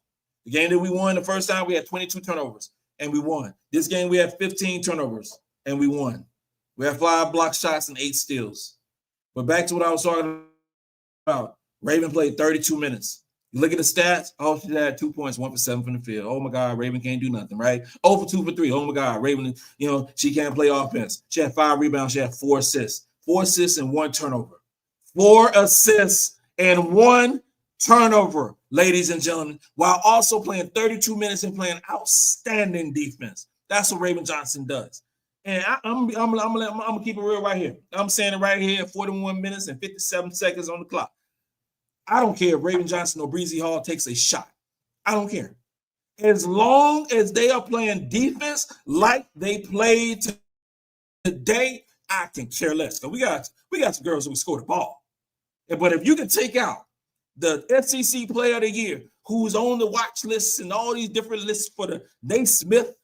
The game that we won the first time, we had 22 turnovers and we won. This game, we had 15 turnovers and we won. We had 5 block shots and 8 steals. But back to what I was talking about, Raven played 32 minutes. You look at the stats, she had 2 points, 1 for 7 from the field. Oh, my God, Raven can't do nothing, right? 0 for 2 for 3. Oh, my God, Raven, she can't play offense. She had 5 rebounds. She had 4 assists. 4 assists and 1 turnover. 4 assists and 1 turnover, ladies and gentlemen, while also playing 32 minutes and playing outstanding defense. That's what Raven Johnson does. And I'm gonna keep it real right here. I'm saying it right here, 41 minutes and 57 seconds on the clock. I don't care if Raven Johnson or Bree Hall takes a shot. I don't care. As long as they are playing defense like they played today, I can care less. So we got some girls who score the ball. But if you can take out the SEC Player of the Year, who's on the watch lists and all these different lists for the Naismith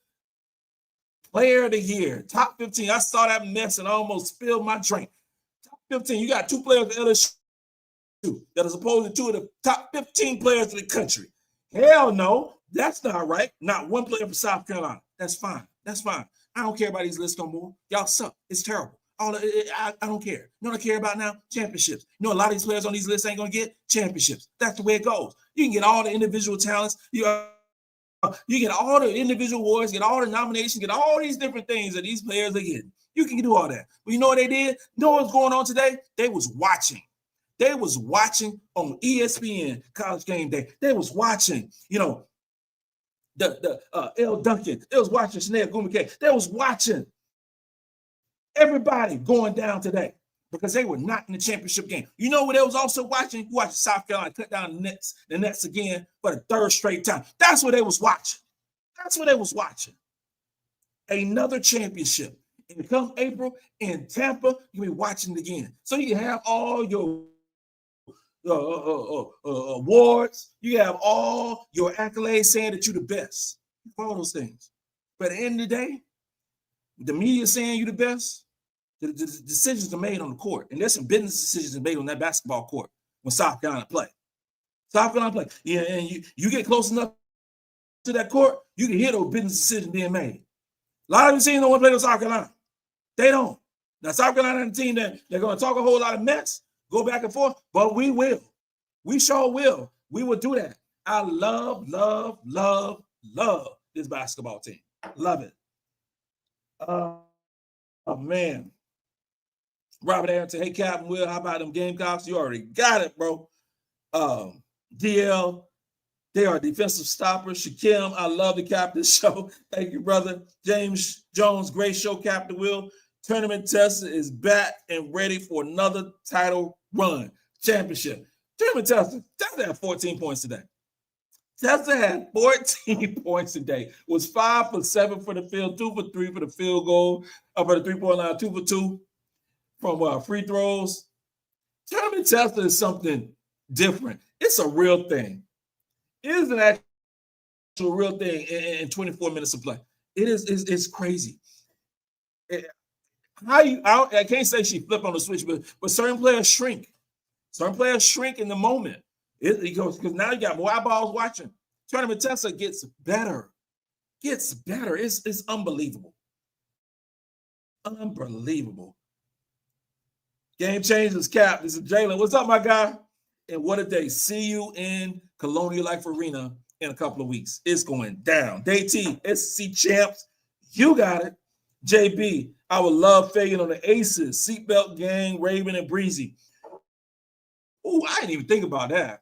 Player of the Year, top 15. I saw that mess and I almost spilled my drink. Top 15. You got 2 players at LSU that are supposed to 2 of the top 15 players in the country. Hell no, that's not right. Not 1 player for South Carolina. That's fine. That's fine. I don't care about these lists no more. Y'all suck. It's terrible. I don't care. You know what I care about now? Championships. A lot of these players on these lists ain't going to get championships. That's the way it goes. You can get all the individual talents. You get all the individual awards, get all the nominations, get all these different things that these players are getting. You can do all that. But you know what they did? You know what's going on today? They was watching. They was watching on ESPN College Game Day. They was watching, the L. Duncan. They was watching Chanel Gumake. They was watching everybody going down today because they were not in the championship game. You know what they was also watching? Watching South Carolina cut down the Nets again for the 3rd straight time. That's what they was watching. That's what they was watching. Another championship. And come April in Tampa, you'll be watching it again. So you can have all your awards. You have all your accolades saying that you're the best. All those things. But at the end of the day, the media saying you're the best, the decisions are made on the court. And there's some business decisions made on that basketball court when South Carolina play. South Carolina play. Yeah, and you get close enough to that court, you can hear those business decisions being made. A lot of them teams don't want to play with South Carolina. They don't. Now, South Carolina and the team that they're going to talk a whole lot of mess, go back and forth, but we will. We sure will. We will do that. I love this basketball team. Love it. Oh, man. Robert Arrington, hey, Captain Will, how about them Gamecocks? You already got it, bro. DL, they are defensive stoppers. Shakim, I love the Captain show. Thank you, brother. James Jones, great show, Captain Will. Tournament Tessa is back and ready for another title run. Championship. Tournament Tessa had 14 points today. Tessa had 14 points today. Was 5 for 7 for the field, 2 for 3 for the field goal, for the 3-point line, 2 for 2 from free throws. Tournament Tessa is something different. It's a real thing. It is an actual real thing in 24 minutes of play. It's crazy. I can't say she flipped on the switch, but certain players shrink. Certain players shrink in the moment. Because now you got more eyeballs watching. Tournament Tessa gets better. It's unbelievable. Unbelievable. Game changers, Cap. This is Jalen. What's up, my guy? And what a day. See you in Colonial Life Arena in a couple of weeks. It's going down. Day T, SEC champs. You got it. JB, I would love Feagin on the Aces, Seatbelt Gang, Raven, and Breezy. Oh, I didn't even think about that.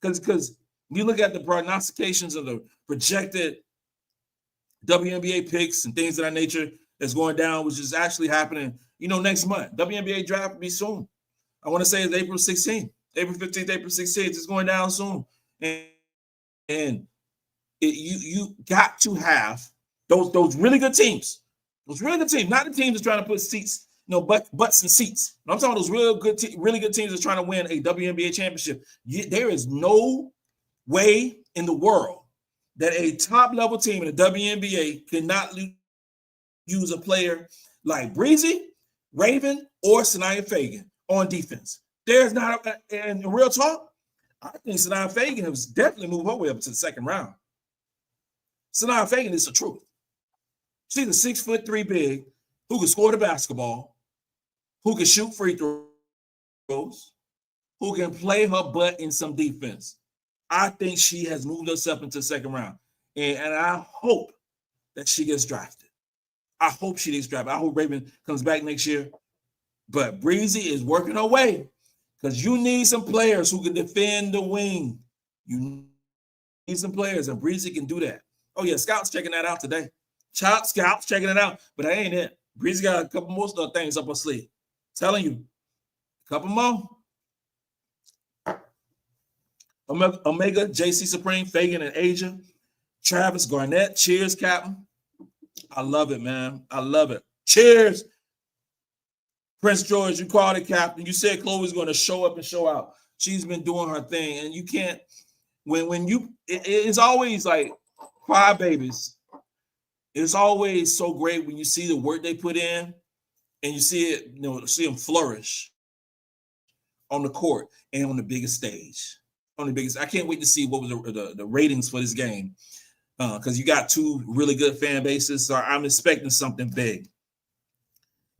Because you look at the prognostications of the projected WNBA picks and things of that nature that's going down, which is actually happening, next month. WNBA draft will be soon. I want to say it's April 16th, April 15th, April 16th. It's going down soon. And you got to have those really good teams. Those really good teams, not the teams that's trying to put seats, butts in seats. I'm talking those really good teams that's trying to win a WNBA championship. There is no way in the world that a top-level team in the WNBA cannot use a player like Breezy, Raven, or Sania Feagin on defense. There's not, and real talk, I think Sania Feagin has definitely moved her way up to the second round. Sania Feagin is the truth. She's a 6'3" big who can score the basketball, who can shoot free throws, who can play her butt in some defense. I think she has moved herself into the second round. And I hope that she gets drafted. I hope she gets drafted. I hope Raven comes back next year. But Breezy is working her way because you need some players who can defend the wing. You need some players, and Breezy can do that. Oh, yeah, Scout's checking that out today. Scouts checking it out, but that ain't it. Breezy got a couple more things up her sleeve. Telling you, a couple more. Omega, JC Supreme, Feagin, and Asia. Travis Garnett. Cheers, Captain. I love it, man. I love it. Cheers. Prince George, you called it, Captain. You said Chloe's going to show up and show out. She's been doing her thing, and you can't. It's always like crybabies. It's always so great when you see the work they put in, and you see it. See them flourish on the court and on the biggest stage. I can't wait to see what was the ratings for this game, because you got two really good fan bases. So I'm expecting something big.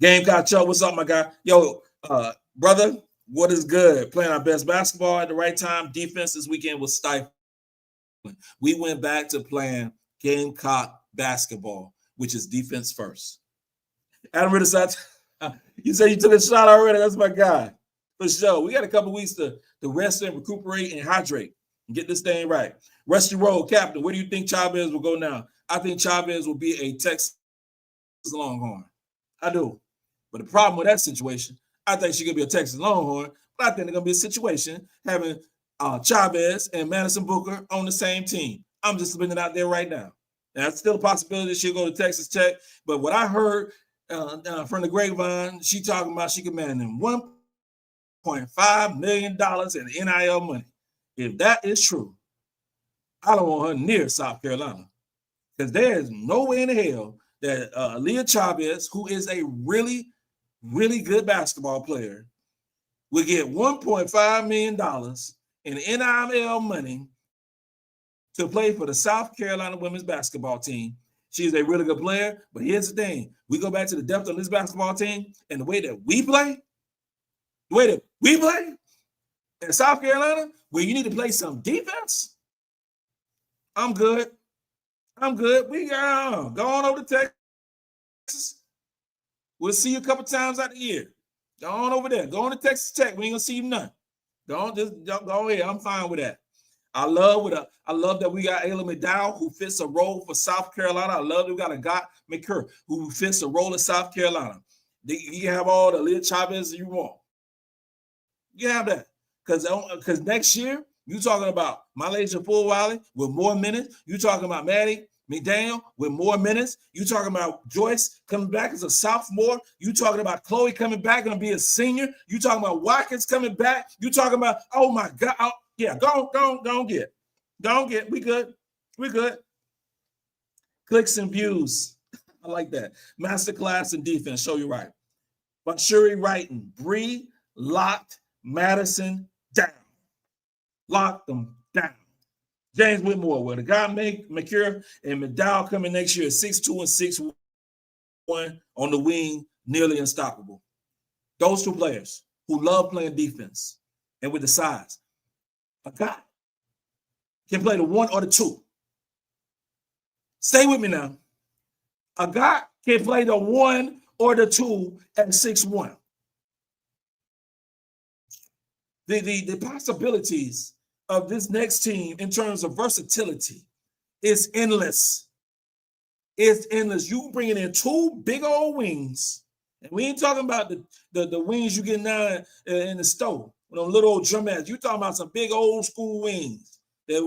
Gamecocks Talk, what's up, my guy? Yo, brother, what is good? Playing our best basketball at the right time. Defense this weekend was stifling. We went back to playing Gamecock basketball, which is defense first. Adam Riddleside, you said you took a shot already. That's my guy. For sure. We got a couple weeks to rest and recuperate and hydrate and get this thing right. Rusty Road, Captain, where do you think Chavez will go now? I think Chavez will be a Texas Longhorn. I do. But the problem with that situation, I think she's going to be a Texas Longhorn, but I think they're going to be a situation having Chavez and Madison Booker on the same team. I'm just spinning it out there right now. Now, it's still a possibility she'll go to Texas Tech, but what I heard from the grapevine, she talking about she commanding $1.5 million in NIL money. If that is true, I don't want her near South Carolina, because there is no way in the hell that Leah Chavez, who is a really, really good basketball player, will get $1.5 million in NIL money to play for the South Carolina women's basketball team. She's a really good player, but here's the thing. We go back to the depth of this basketball team and the way that we play, in South Carolina, where you need to play some defense, I'm good. We go on over to Texas. We'll see you a couple times out the year. Go on over there. Go on to Texas Tech. We ain't gonna see you none. Go ahead. I'm fine with that. I love that we got Ayla McDowell, who fits a role for South Carolina. I love that we got a guy McCurry who fits a role in South Carolina. You can have all the Leah Chavez you want. You have that. Because next year, you talking about MiLaysia Fulwiley with more minutes. You talking about Maddy McDaniel with more minutes. You talking about Joyce coming back as a sophomore. You talking about Chloe coming back and be a senior. You talking about Watkins coming back. You talking about, oh my God. Oh, yeah, go on get. We good. Clicks and views. I like that. Masterclass in defense. Show you right. But Shuri writing. Bree locked Madison down. Lock them down. James Whitmore, well, the guy McCure and McDowell coming next year at 6'2" and 6'1". one on the wing, nearly unstoppable. Those two players who love playing defense and with the size. A guy can play the 1 or the 2. Stay with me now. A guy can play the 1 or the 2 at 6'1". The possibilities of this next team in terms of versatility is endless. It's endless. You bringing in 2 big old wings, and we ain't talking about the wings you get now in the store, with them little old drumettes. You talking about some big old school wings that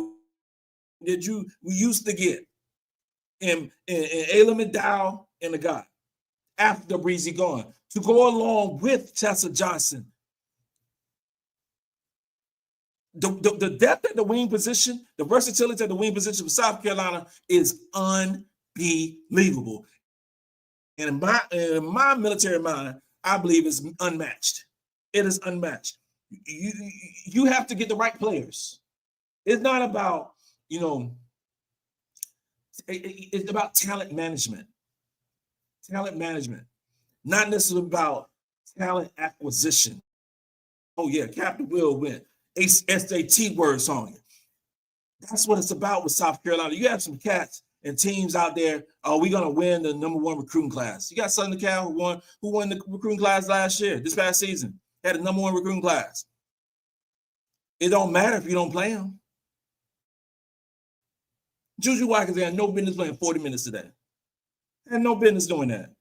we used to get in Ayla McDowell and the guy after Breezy gone to go along with Tessa Johnson. The depth at the wing position, the versatility at the wing position for South Carolina is unbelievable. And in my military mind, I believe it's unmatched. It is unmatched. You have to get the right players. It's not about, it's about talent management. Talent management, not necessarily about talent acquisition. Oh yeah, Captain Will went. SAT words on you. That's what it's about with South Carolina. You have some cats and teams out there. Oh, we're gonna win the #1 recruiting class. You got Southern Cal who won the recruiting class last year, this past season. Had the #1 recruiting class. It don't matter if you don't play them. Juju Watkins had no business playing 40 minutes today. Had no business doing that.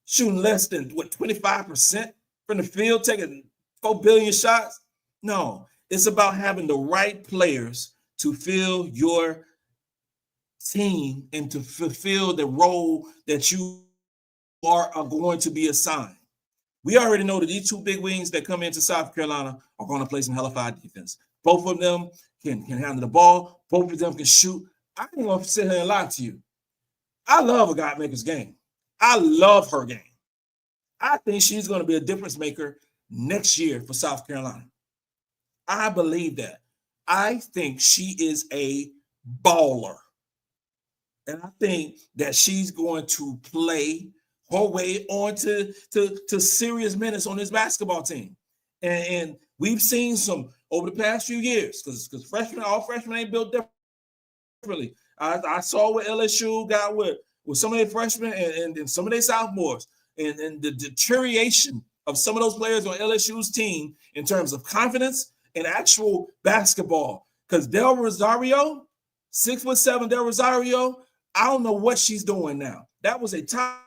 Shooting less than 25% from the field, taking 4 billion shots. No. It's about having the right players to fill your team and to fulfill the role that you are going to be assigned. We already know that these 2 big wings that come into South Carolina are going to play some hellified defense. Both of them can handle the ball. Both of them can shoot. I ain't going to sit here and lie to you. I love a God Maker's game. I love her game. I think she's going to be a difference maker next year for South Carolina. I believe that. I think she is a baller. And I think that she's going to play her way on to serious minutes on this basketball team. And we've seen some over the past few years, because all freshmen ain't built differently. I saw what LSU got with some of their freshmen and some of their sophomores, and the deterioration of some of those players on LSU's team in terms of confidence and actual basketball. Because Del Rosario, 6'7" Del Rosario, I don't know what she's doing now. That was a top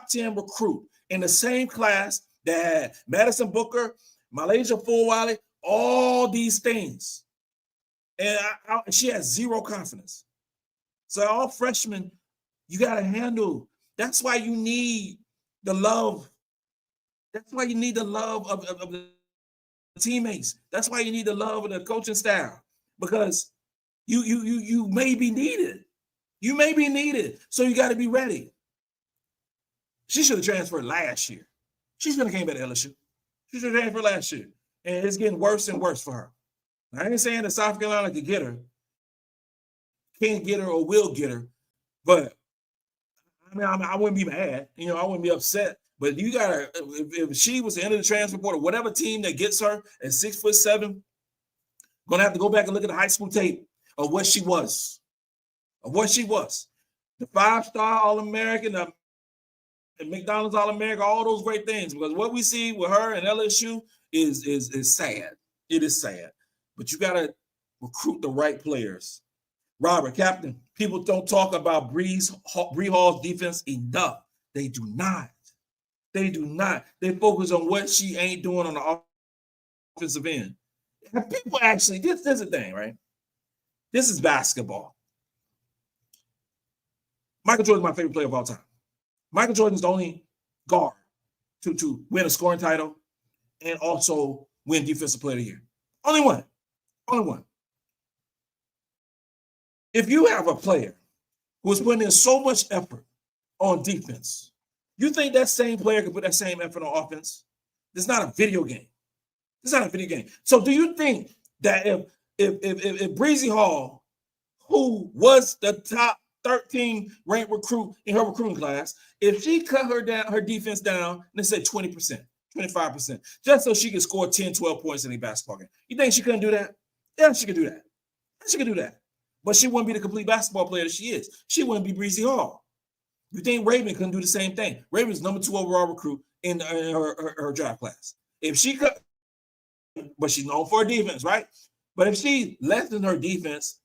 10 recruit in the same class that had Madison Booker, MiLaysia Fulwiley, all these things. And she has zero confidence. So all freshmen, you got to handle. That's why you need the love. That's why you need the love of the teammates. That's why you need the love of the coaching staff, because you may be needed. You may be needed, so you got to be ready. She should have transferred last year. She should have came back to LSU. She should have transferred last year, and it's getting worse and worse for her. I ain't saying that South Carolina could get her, can't get her, or will get her, but I wouldn't be mad. I wouldn't be upset. But you gotta, if she was the end of the transfer portal, whatever team that gets her at 6'7", gonna have to go back and look at the high school tape of what she was. The 5-star All-American, the McDonald's All-American, all those great things. Because what we see with her and LSU is sad. It is sad. But you gotta recruit the right players. Robert, Captain, people don't talk about Bree Hall's defense enough. They do not. They do not. They focus on what she ain't doing on the offensive end. And people actually, this is the thing, right? This is basketball. Michael Jordan is my favorite player of all time. Michael Jordan is the only guard to win a scoring title and also win Defensive Player of the Year. Only one. Only one. If you have a player who is putting in so much effort on defense, you think that same player can put that same effort on offense? It's not a video game. It's not a video game. So do you think that if Bree Hall, who was the top 13 ranked recruit in her recruiting class, If she cut her defense down, let's say 20%, 25%, just so she could score 10, 12 points in a basketball game, you think she couldn't do that? Yeah, she could do that. She could do that. But she wouldn't be the complete basketball player that she is. She wouldn't be Bree Hall. You think Raven couldn't do the same thing? Raven's number 2 overall recruit in her draft class. If she could, but she's known for her defense, right? But if she lessened her defense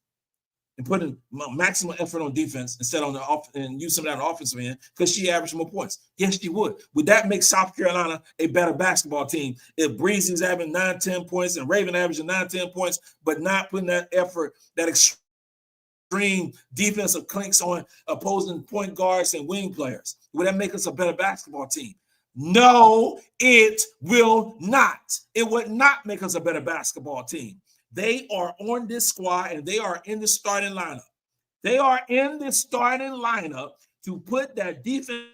and put in maximum effort on defense instead on the off and use some of that on the offensive end, because she averaged more points, yes, she would. Would that make South Carolina a better basketball team if Breezy's having 9, 10 points and Raven averaging 9, 10 points, but not putting that effort, that extreme defensive clinks on opposing point guards and wing players? Would that make us a better basketball team? No, it will not. It would not make us a better basketball team. They are on this squad and they are in the starting lineup. They are in the starting lineup to put that defensive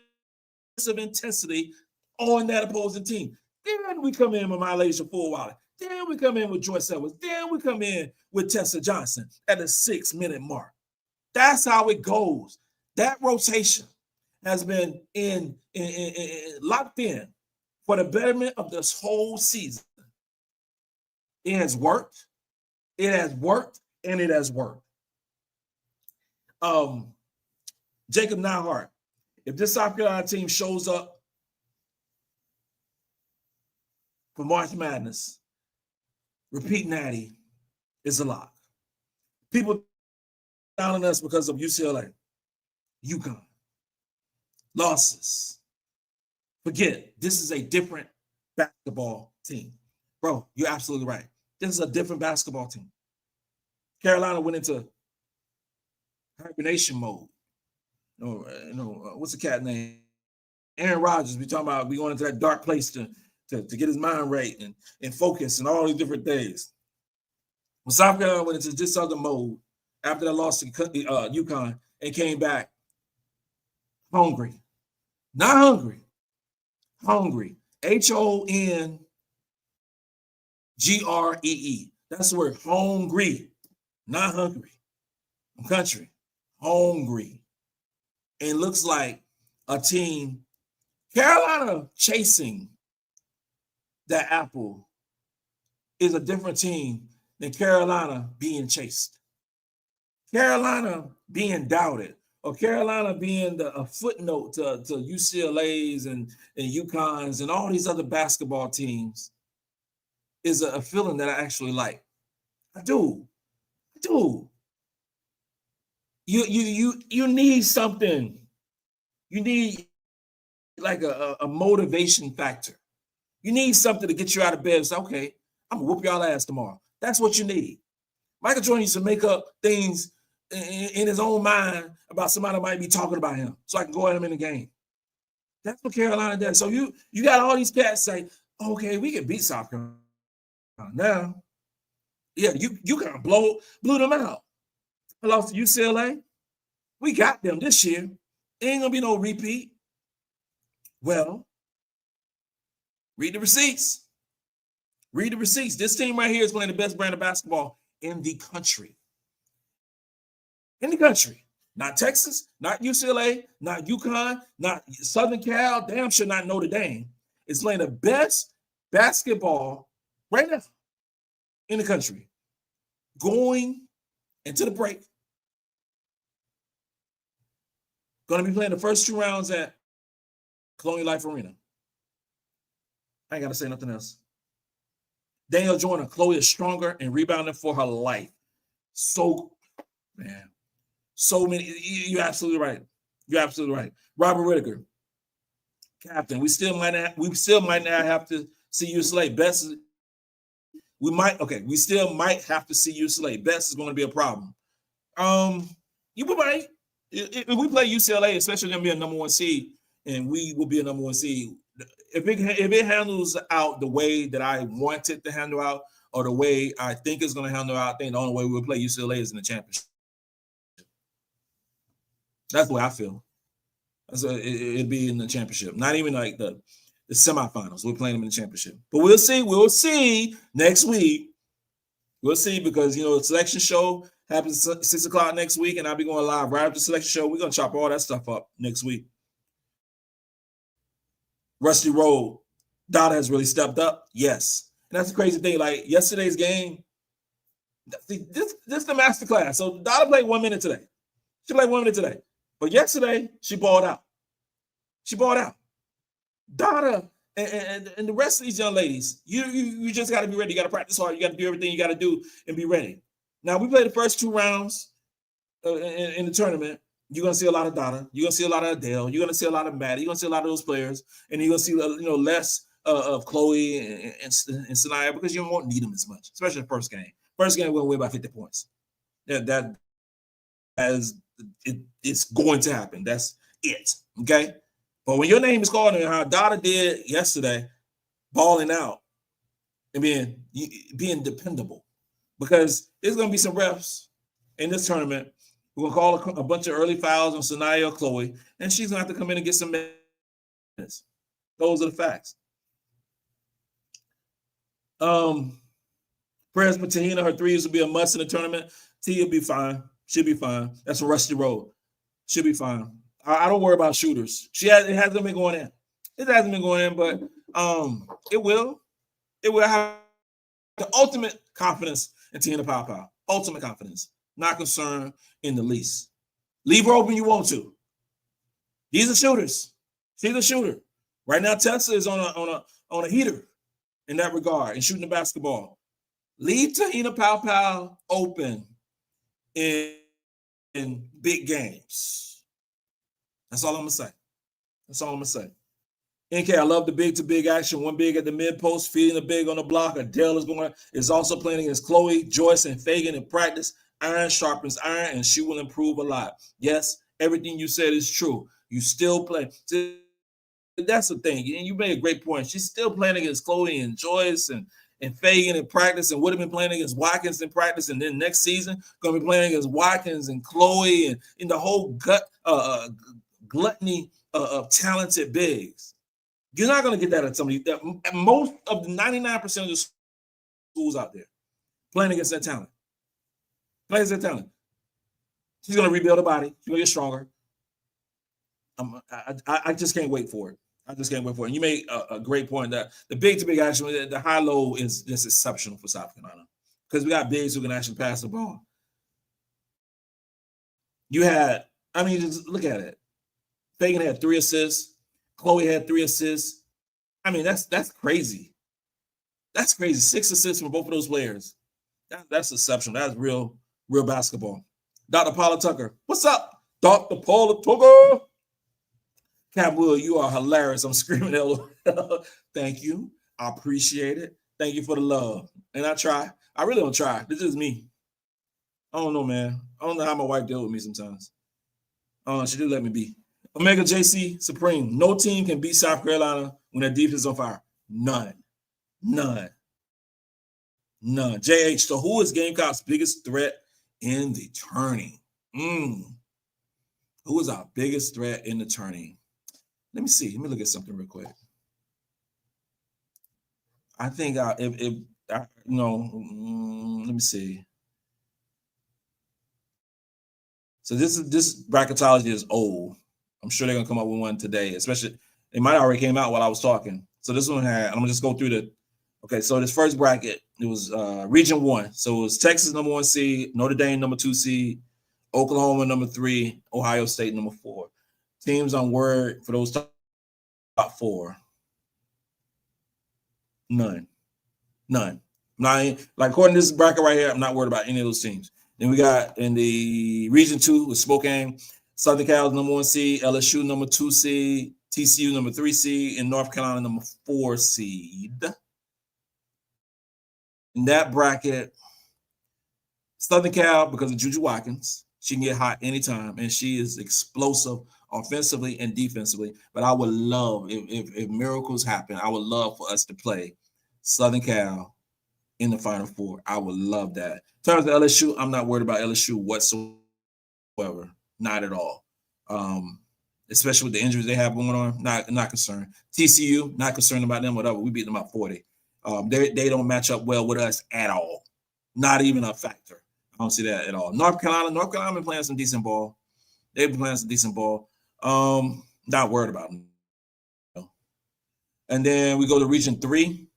intensity on that opposing team. Then we come in with MiLaysia Fulwiley. Then we come in with Joyce Edwards. Then we come in with Tessa Johnson at the 6-minute mark. That's how it goes. That rotation has been locked in for the betterment of this whole season. It has worked. It has worked, and it has worked. Jacob Nahart, if this South Carolina team shows up for March Madness, repeat natty is a lock. People down on us because of UCLA, UConn, losses. Forget, this is a different basketball team. Bro, you're absolutely right. This is a different basketball team. Carolina went into hibernation mode. What's the cat name? Aaron Rodgers. We talking about we going into that dark place to get his mind right and focus and all these different things. When South Carolina went into this other mode after that loss to UConn and came back hungry. Not hungry. Hungry. HONGREE. That's the word, hungry, not hungry. I'm country, hungry. And looks like a team, Carolina chasing that apple is a different team than Carolina being chased. Carolina being doubted, or Carolina being a footnote to UCLA's and UConn's and all these other basketball teams is a feeling that I actually like. I do. You need something. You need like a motivation factor. You need something to get you out of bed and say, okay, I'm gonna whoop y'all ass tomorrow. That's what you need. Michael Jordan used to make up things in his own mind about somebody that might be talking about him so I can go at him in the game. That's what Carolina does. So you got all these cats say, okay, we can beat South Carolina. Now, yeah, you kind of blew them out. I lost to UCLA. We got them this year. Ain't gonna be no repeat. Well, read the receipts. Read the receipts. This team right here is playing the best brand of basketball in the country. In the country. Not Texas, not UCLA, not UConn, not Southern Cal, damn sure not Notre Dame. It's playing the best basketball right now in the country. Going into the break. Going to be playing the first 2 rounds at Colonial Life Arena. I ain't got to say nothing else. Danielle Joyner, Chloe is stronger and rebounding for her life. So many. You're absolutely right. You're absolutely right. Robert Whitaker, captain. We still might not have to see UCLA. We still might have to see UCLA. Best is going to be a problem. You might. If we play UCLA, especially going to be a number 1 seed, and we will be a number 1 seed. If it handles out the way that I want it to handle out, or the way I think it's going to handle out, I think the only way we'll play UCLA is in the championship. That's the way I feel. It'd be in the championship, not even like the semifinals. We're playing them in the championship, but we'll see. We'll see next week. We'll see, because the selection show happens 6 o'clock next week, and I'll be going live right after the selection show. We're gonna chop all that stuff up next week. Rusty Road, Dauda has really stepped up. Yes. And that's the crazy thing. Like yesterday's game, this is the masterclass. So Dauda played 1 minute today. She played 1 minute today. But yesterday, she balled out. She balled out. Dauda and the rest of these young ladies, you just got to be ready. You got to practice hard. You got to do everything you got to do and be ready. Now, we played the first 2 rounds in the tournament. You're going to see a lot of Dauda. You're going to see a lot of Adhel. You're going to see a lot of Maddy. You're going to see a lot of those players. And you're going to see less of Chloe and Sania because you won't need them as much, especially the first game. First game, we're going to win by 50 points. It's going to happen. That's it, okay? But when your name is called and how Dauda did yesterday, balling out and being dependable, because there's going to be some refs in this tournament who will call a bunch of early fouls on Sania or Chloe, and she's going to have to come in and get some minutes. Those are the facts. Prayers for Tahina. Her threes will be a must in the tournament. T will be fine. She'll be fine. That's a Rusty Road. She'll be fine. I don't worry about shooters. It hasn't been going in. It hasn't been going in, but it will. It will have the ultimate confidence in Tahina Pow. Ultimate confidence. Not concerned in the least. Leave her open you want to. These are shooters. She's a shooter. Right now, Tessa is on a heater in that regard and shooting the basketball. Leave Tahina Pow open in big games. That's all I'm gonna say. NK, I love the big to big action. One big at the mid post, feeding the big on the block. Adhel is also playing against Chloe, Joyce, and Feagin in practice. Iron sharpens iron, and she will improve a lot. Yes, everything you said is true. You still play. That's the thing. And you made a great point. She's still playing against Chloe and Joyce and Feagin in practice, and would have been playing against Watkins in practice, and then next season going to be playing against Watkins and Chloe and in the whole gluttony of talented bigs. You're not going to get that at somebody. Most of the 99% of the schools out there playing against that talent. Playing against that talent. She's going to rebuild her body. She's going to get stronger. I just can't wait for it. I just can't wait for it. And you made a great point that the big to big action, the high-low is just exceptional for South Carolina because we got bigs who can actually pass the ball. Just look at it. Feagin had 3 assists. Chloe had 3 assists. That's crazy. That's crazy. 6 assists from both of those players. That's exceptional. That's real basketball. Dr. Paula Tucker. What's up, Dr. Paula Tucker? Cap Will, you are hilarious. I'm screaming LOL. Thank you. I appreciate it. Thank you for the love. And I try. I really don't try. This is me. I don't know, man. I don't know how my wife deals with me sometimes. She did let me be. Omega JC Supreme. No team can beat South Carolina when their defense is on fire. None. JH, so who is Gamecocks' biggest threat in the tourney? Who is our biggest threat in the tourney? Let me see. Let me look at something real quick. I think let me see. So this bracketology is old. I'm sure they're gonna come up with one today, especially it might already came out while I was talking. So this one I'm gonna just go through so this first bracket, it was region 1. So it was Texas number 1 seed, Notre Dame number 2 seed, Oklahoma number 3, Ohio State number 4. Teams on word for those top 4. None. Not like according to this bracket right here, I'm not worried about any of those teams. Then we got in the region 2 with Spokane, Southern Cal number 1 seed, LSU number 2 seed, TCU number 3 seed, and North Carolina number 4 seed. In that bracket, Southern Cal, because of Juju Watkins, she can get hot anytime, and she is explosive offensively and defensively. But I would love, if miracles happen, I would love for us to play Southern Cal in the Final Four. I would love that. In terms of LSU, I'm not worried about LSU whatsoever. Not at all. Especially with the injuries they have going on, not concerned. TCU, not concerned about them, whatever. We beat them by 40. They don't match up well with us at all. Not even a factor. I don't see that at all. North Carolina been playing some decent ball. They've been playing some decent ball. Not worried about them. And then we go to Region 3,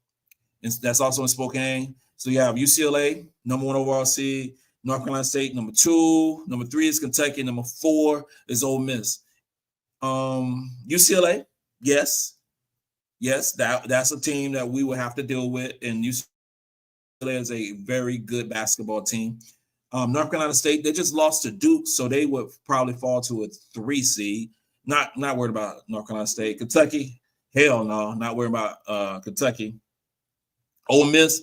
and that's also in Spokane. So you have UCLA, number 1 overall seed, North Carolina State, number 2, number 3 is Kentucky, number 4 is Ole Miss. UCLA, yes, that's a team that we will have to deal with, and UCLA is a very good basketball team. North Carolina State, they just lost to Duke, so they would probably fall to a 3 seed. Not worried about North Carolina State. Kentucky, hell no, not worried about Kentucky. Ole Miss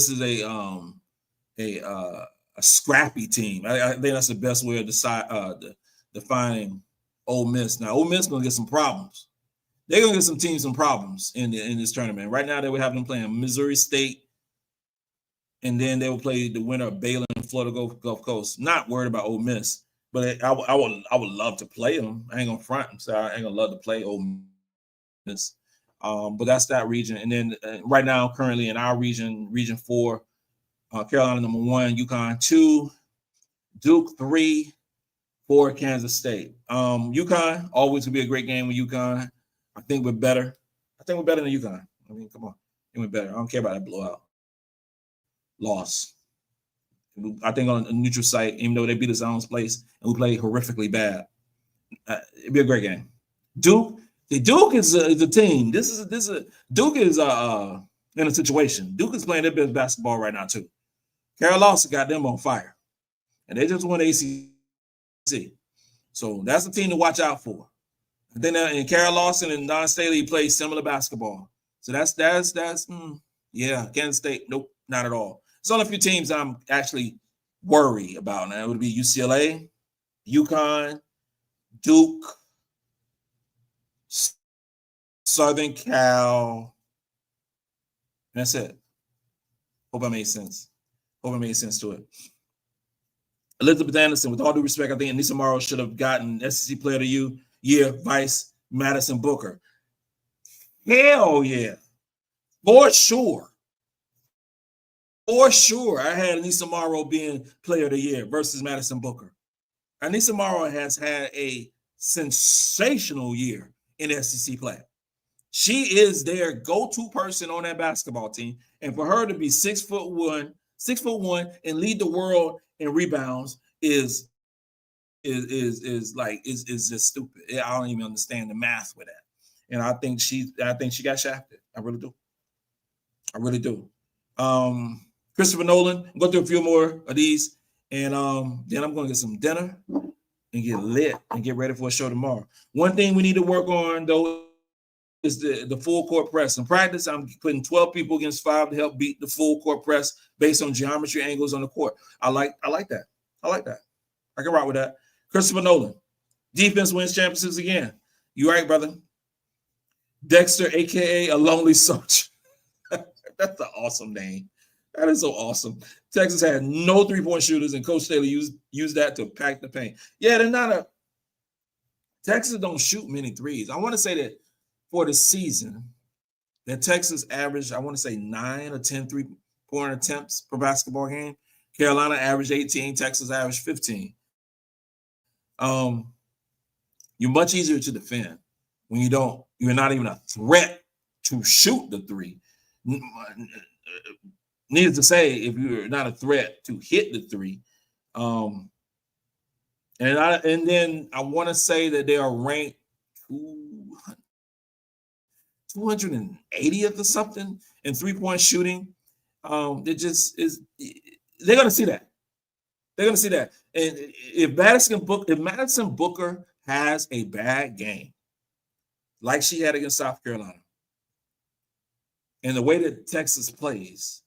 is a scrappy team. I think that's the best way of defining Ole Miss. Now, Ole Miss gonna get some problems. They're gonna get some teams some problems in this tournament. Right now, they would have them playing Missouri State, and then they will play the winner of Baylor and Florida Gulf Coast. Not worried about Ole Miss, but I would love to play them. I ain't gonna front. So I ain't gonna love to play Ole Miss. But that's that region. And then right now, currently in our region, Region 4, Carolina number 1, UConn 2, Duke 3, 4, Kansas State. UConn always will be a great game with UConn. I think we're better. I think we're better than UConn. I mean, come on, I think we're better. I don't care about that blowout. Loss. I think on a neutral site, even though they beat us in our own place and we played horrifically bad, it'd be a great game. Duke is a team. Duke is in a situation. Duke is playing their best basketball right now too. Carol Lawson got them on fire, and they just won ACC. So that's a team to watch out for. And then Carol Lawson and Dawn Staley play similar basketball. So that's Kansas State. Nope, not at all. There's only a few teams I'm actually worried about. Now it would be UCLA, UConn, Duke, Southern Cal. And that's it. Hope I made sense. Hope I made sense to it. Elizabeth Anderson, with all due respect, I think Anissa Morrow should have gotten SEC Player of the Year, vice Madison Booker. Hell yeah. For sure. For sure, I had Anissa Morrow being Player of the Year versus Madison Booker. Anissa Morrow has had a sensational year in SEC play. She is their go-to person on that basketball team, and for her to be 6'1", and lead the world in rebounds is just stupid. I don't even understand the math with that, and I think she got shafted. I really do. Christopher Nolan, go through a few more of these, and then I'm going to get some dinner and get lit and get ready for a show tomorrow. One thing we need to work on, though, is the full court press. In practice, I'm putting 12 people against 5 to help beat the full court press based on geometry angles on the court. I like that. I can rock with that. Christopher Nolan, defense wins championships again. You right, brother? Dexter, a.k.a. a lonely soldier. That's an awesome name. That is so awesome. Texas had no three-point shooters, and Coach Staley used that to pack the paint. Yeah, they're not Texas don't shoot many threes. I want to say that for the season, that Texas averaged, I want to say 9 or 10 three-point attempts per basketball game. Carolina averaged 18. Texas averaged 15. You're much easier to defend when you're not even a threat to shoot the three. Needless to say, if you're not a threat to hit the three. And then I want to say that they are ranked 280th or something in three-point shooting. They're going to see that. They're going to see that. And if Madison Booker has a bad game, like she had against South Carolina, and the way that Texas plays,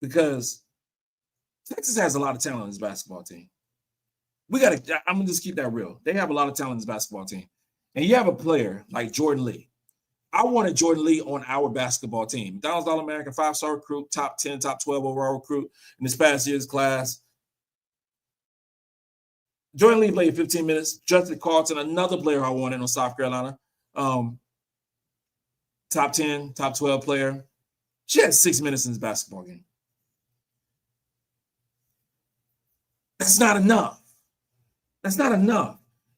because Texas has a lot of talent in this basketball team. I'm going to just keep that real. They have a lot of talent in this basketball team. And you have a player like Jordan Lee. I wanted Jordan Lee on our basketball team. McDonald's All-American, 5-star recruit, top 10, top 12 overall recruit in this past year's class. Jordan Lee played 15 minutes. Justin Carlton, another player I wanted on South Carolina. Top 10, top 12 player. She had 6 minutes in this basketball game. That's not enough.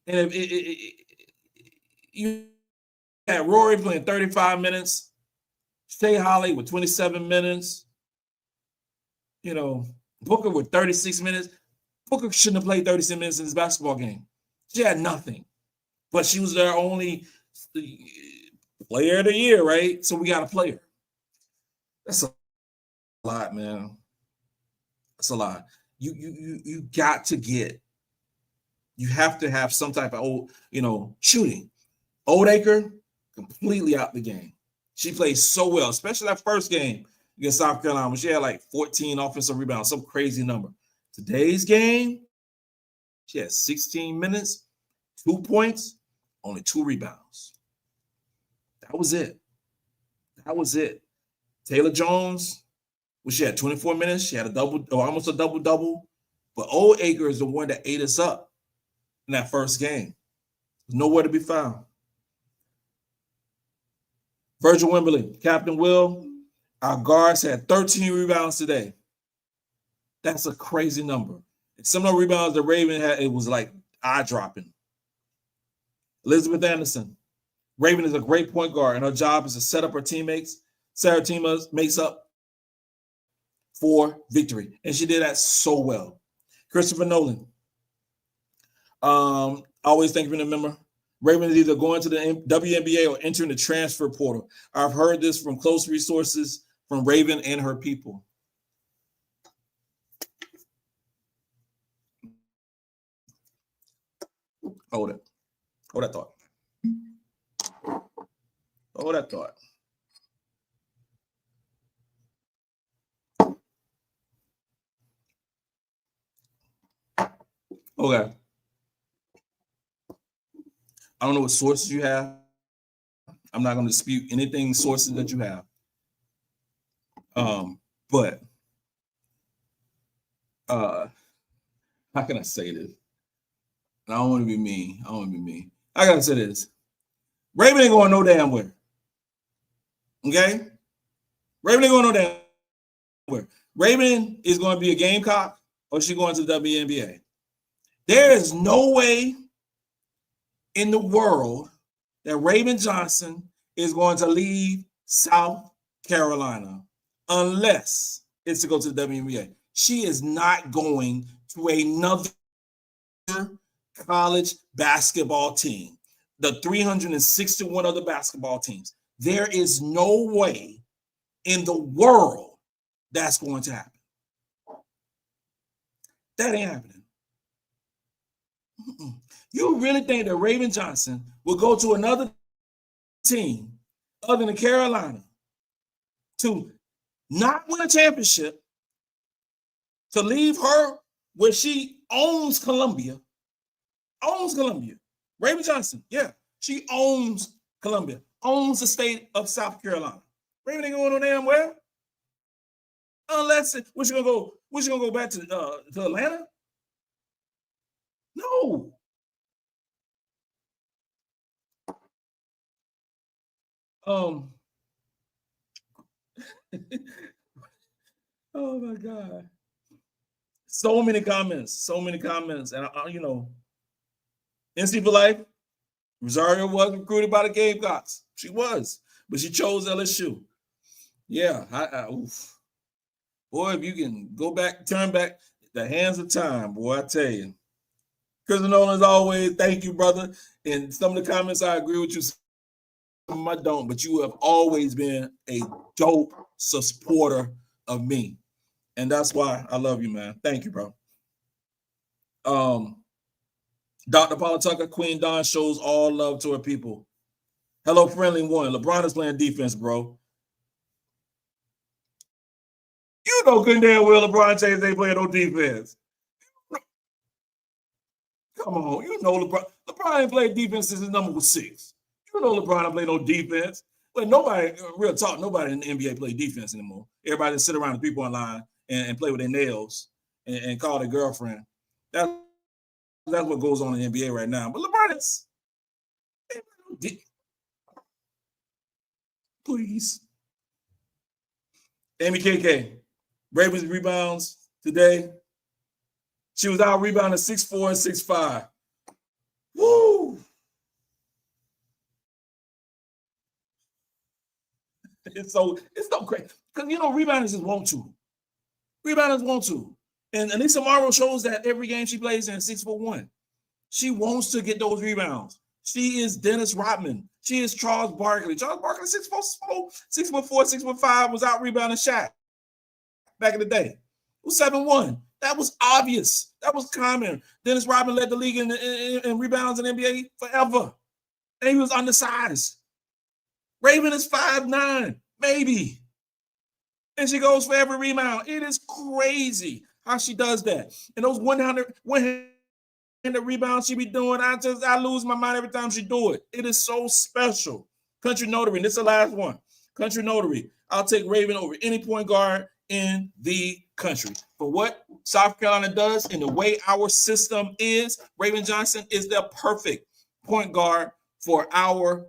And if you had Rory playing 35 minutes, Shea Holly with 27 minutes, Booker with 36 minutes. Booker shouldn't have played 36 minutes in this basketball game. She had nothing, but she was their only player of the year, right? So we got to play her. That's a lot, man. That's a lot. You got to get. You have to have some type of shooting. Oldacre completely out the game. She played so well, especially that first game against South Carolina, when she had like 14 offensive rebounds, some crazy number. Today's game, she had 16 minutes, 2 points, only 2 rebounds. That was it. Taylor Jones, she had 24 minutes. She had almost a double-double. But Oldacre is the one that ate us up in that first game. Nowhere to be found. Virgil Wimberly, Captain Will, our guards had 13 rebounds today. That's a crazy number. And some of the rebounds the Raven had, it was like eye-dropping. Elizabeth Anderson. Raven is a great point guard, and her job is to set up her teammates, set her teammates up for victory. And she did that so well. Christopher Nolan. Always thank you for the member. Raven is either going to the WNBA or entering the transfer portal. I've heard this from close resources from Raven and her people. Hold it. Hold that thought. Hold that thought. Okay. I don't know what sources you have. I'm not going to dispute anything sources that you have. But how can I say this? And I don't want to be mean. I got to say this. Raven ain't going no damn where. Okay? Raven ain't going no damn where. Raven is going to be a Gamecock or she going to the WNBA. There is no way in the world that Raven Johnson is going to leave South Carolina unless it's to go to the WNBA. She is not going to another college basketball team. The 361 other basketball teams. There is no way in the world that's going to happen. That ain't happening. You really think that Raven Johnson will go to another team other than Carolina to not win a championship, to leave her where she owns Columbia? Raven Johnson, yeah, she owns Columbia, owns the state of South Carolina. Raven ain't going no damn where. Unless we're gonna go back to Atlanta. No. Oh my God. So many comments. And NC for life. Rosario was recruited by the Gamecocks. She was, but she chose LSU. Yeah, oof. Boy, if you can turn back the hands of time, boy, I tell you. Chris Nolan, as always, thank you, brother. And some of the comments I agree with you, some of them I don't, but you have always been a dope supporter of me. And that's why I love you, man. Thank you, bro. Dr. Paula Tucker, Queen Dawn shows all love to her people. Hello, friendly one. LeBron is playing defense, bro. You know good damn well LeBron James ain't playing no defense. Come on, you know LeBron ain't played defense since his number was 6. You know LeBron ain't played no defense. But nobody, real talk, nobody in the NBA play defense anymore. Everybody just sit around the people online and play with their nails and call their girlfriend. That's what goes on in the NBA right now. But LeBron is, please. Amy KK, Ravens rebounds today. She was out rebounding 6'4" and 6'5". Woo! It's so crazy. Because, rebounders just want to. Rebounders want to. And Anissa Morrow shows that every game she plays in 6'1". She wants to get those rebounds. She is Dennis Rodman. She is Charles Barkley. Charles Barkley, 6'4", 6'5", was out rebounding Shaq back in the day. It was 7'1". That was obvious. That was common. Dennis Rodman led the league in rebounds in the NBA forever. And he was undersized. Raven is 5'9", maybe. And she goes for every rebound. It is crazy how she does that. And those one-handed rebounds she be doing, I lose my mind every time she do it. It is so special. Country Notary, and this is the last one. Country Notary, I'll take Raven over any point guard in the country. For what South Carolina does and the way our system is, Raven Johnson is the perfect point guard for our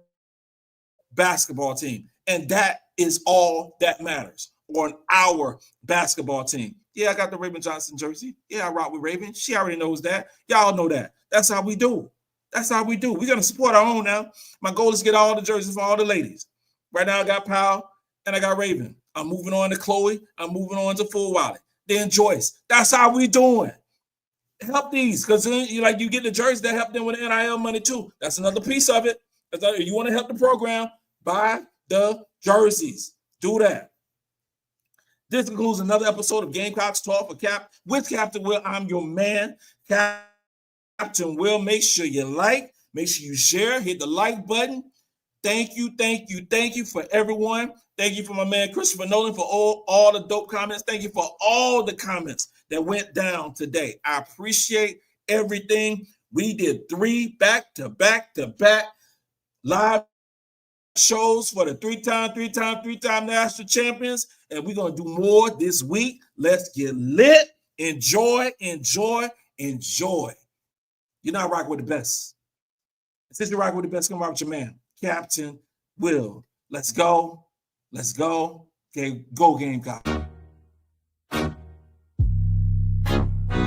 basketball team. And that is all that matters on our basketball team. Yeah, I got the Raven Johnson jersey. Yeah, I rock with Raven. She already knows that. Y'all know that. That's how we do. That's how we do. We're going to support our own now. My goal is to get all the jerseys for all the ladies. Right now, I got Powell and I got Raven. I'm moving on to Chloe. I'm moving on to Fulwiley. Then Joyce. That's how we doing. Help these, because you get the jerseys that help them with the NIL money too. That's another piece of it. If you want to help the program, buy the jerseys. Do that. This concludes another episode of Gamecocks Talk with Captain Will. I'm your man, Captain Will. Make sure you like, make sure you share, hit the like button. Thank you for everyone. Thank you for my man Christopher Nolan for all the dope comments. Thank you for all the comments that went down today. I appreciate everything. We did 3 back-to-back live shows for the three-time national champions, and we're going to do more this week. Let's get lit. Enjoy. You're not rocking with the best. Since you're rocking with the best, come rock with your man, Captain Will. Let's go. Okay, go Gamecock.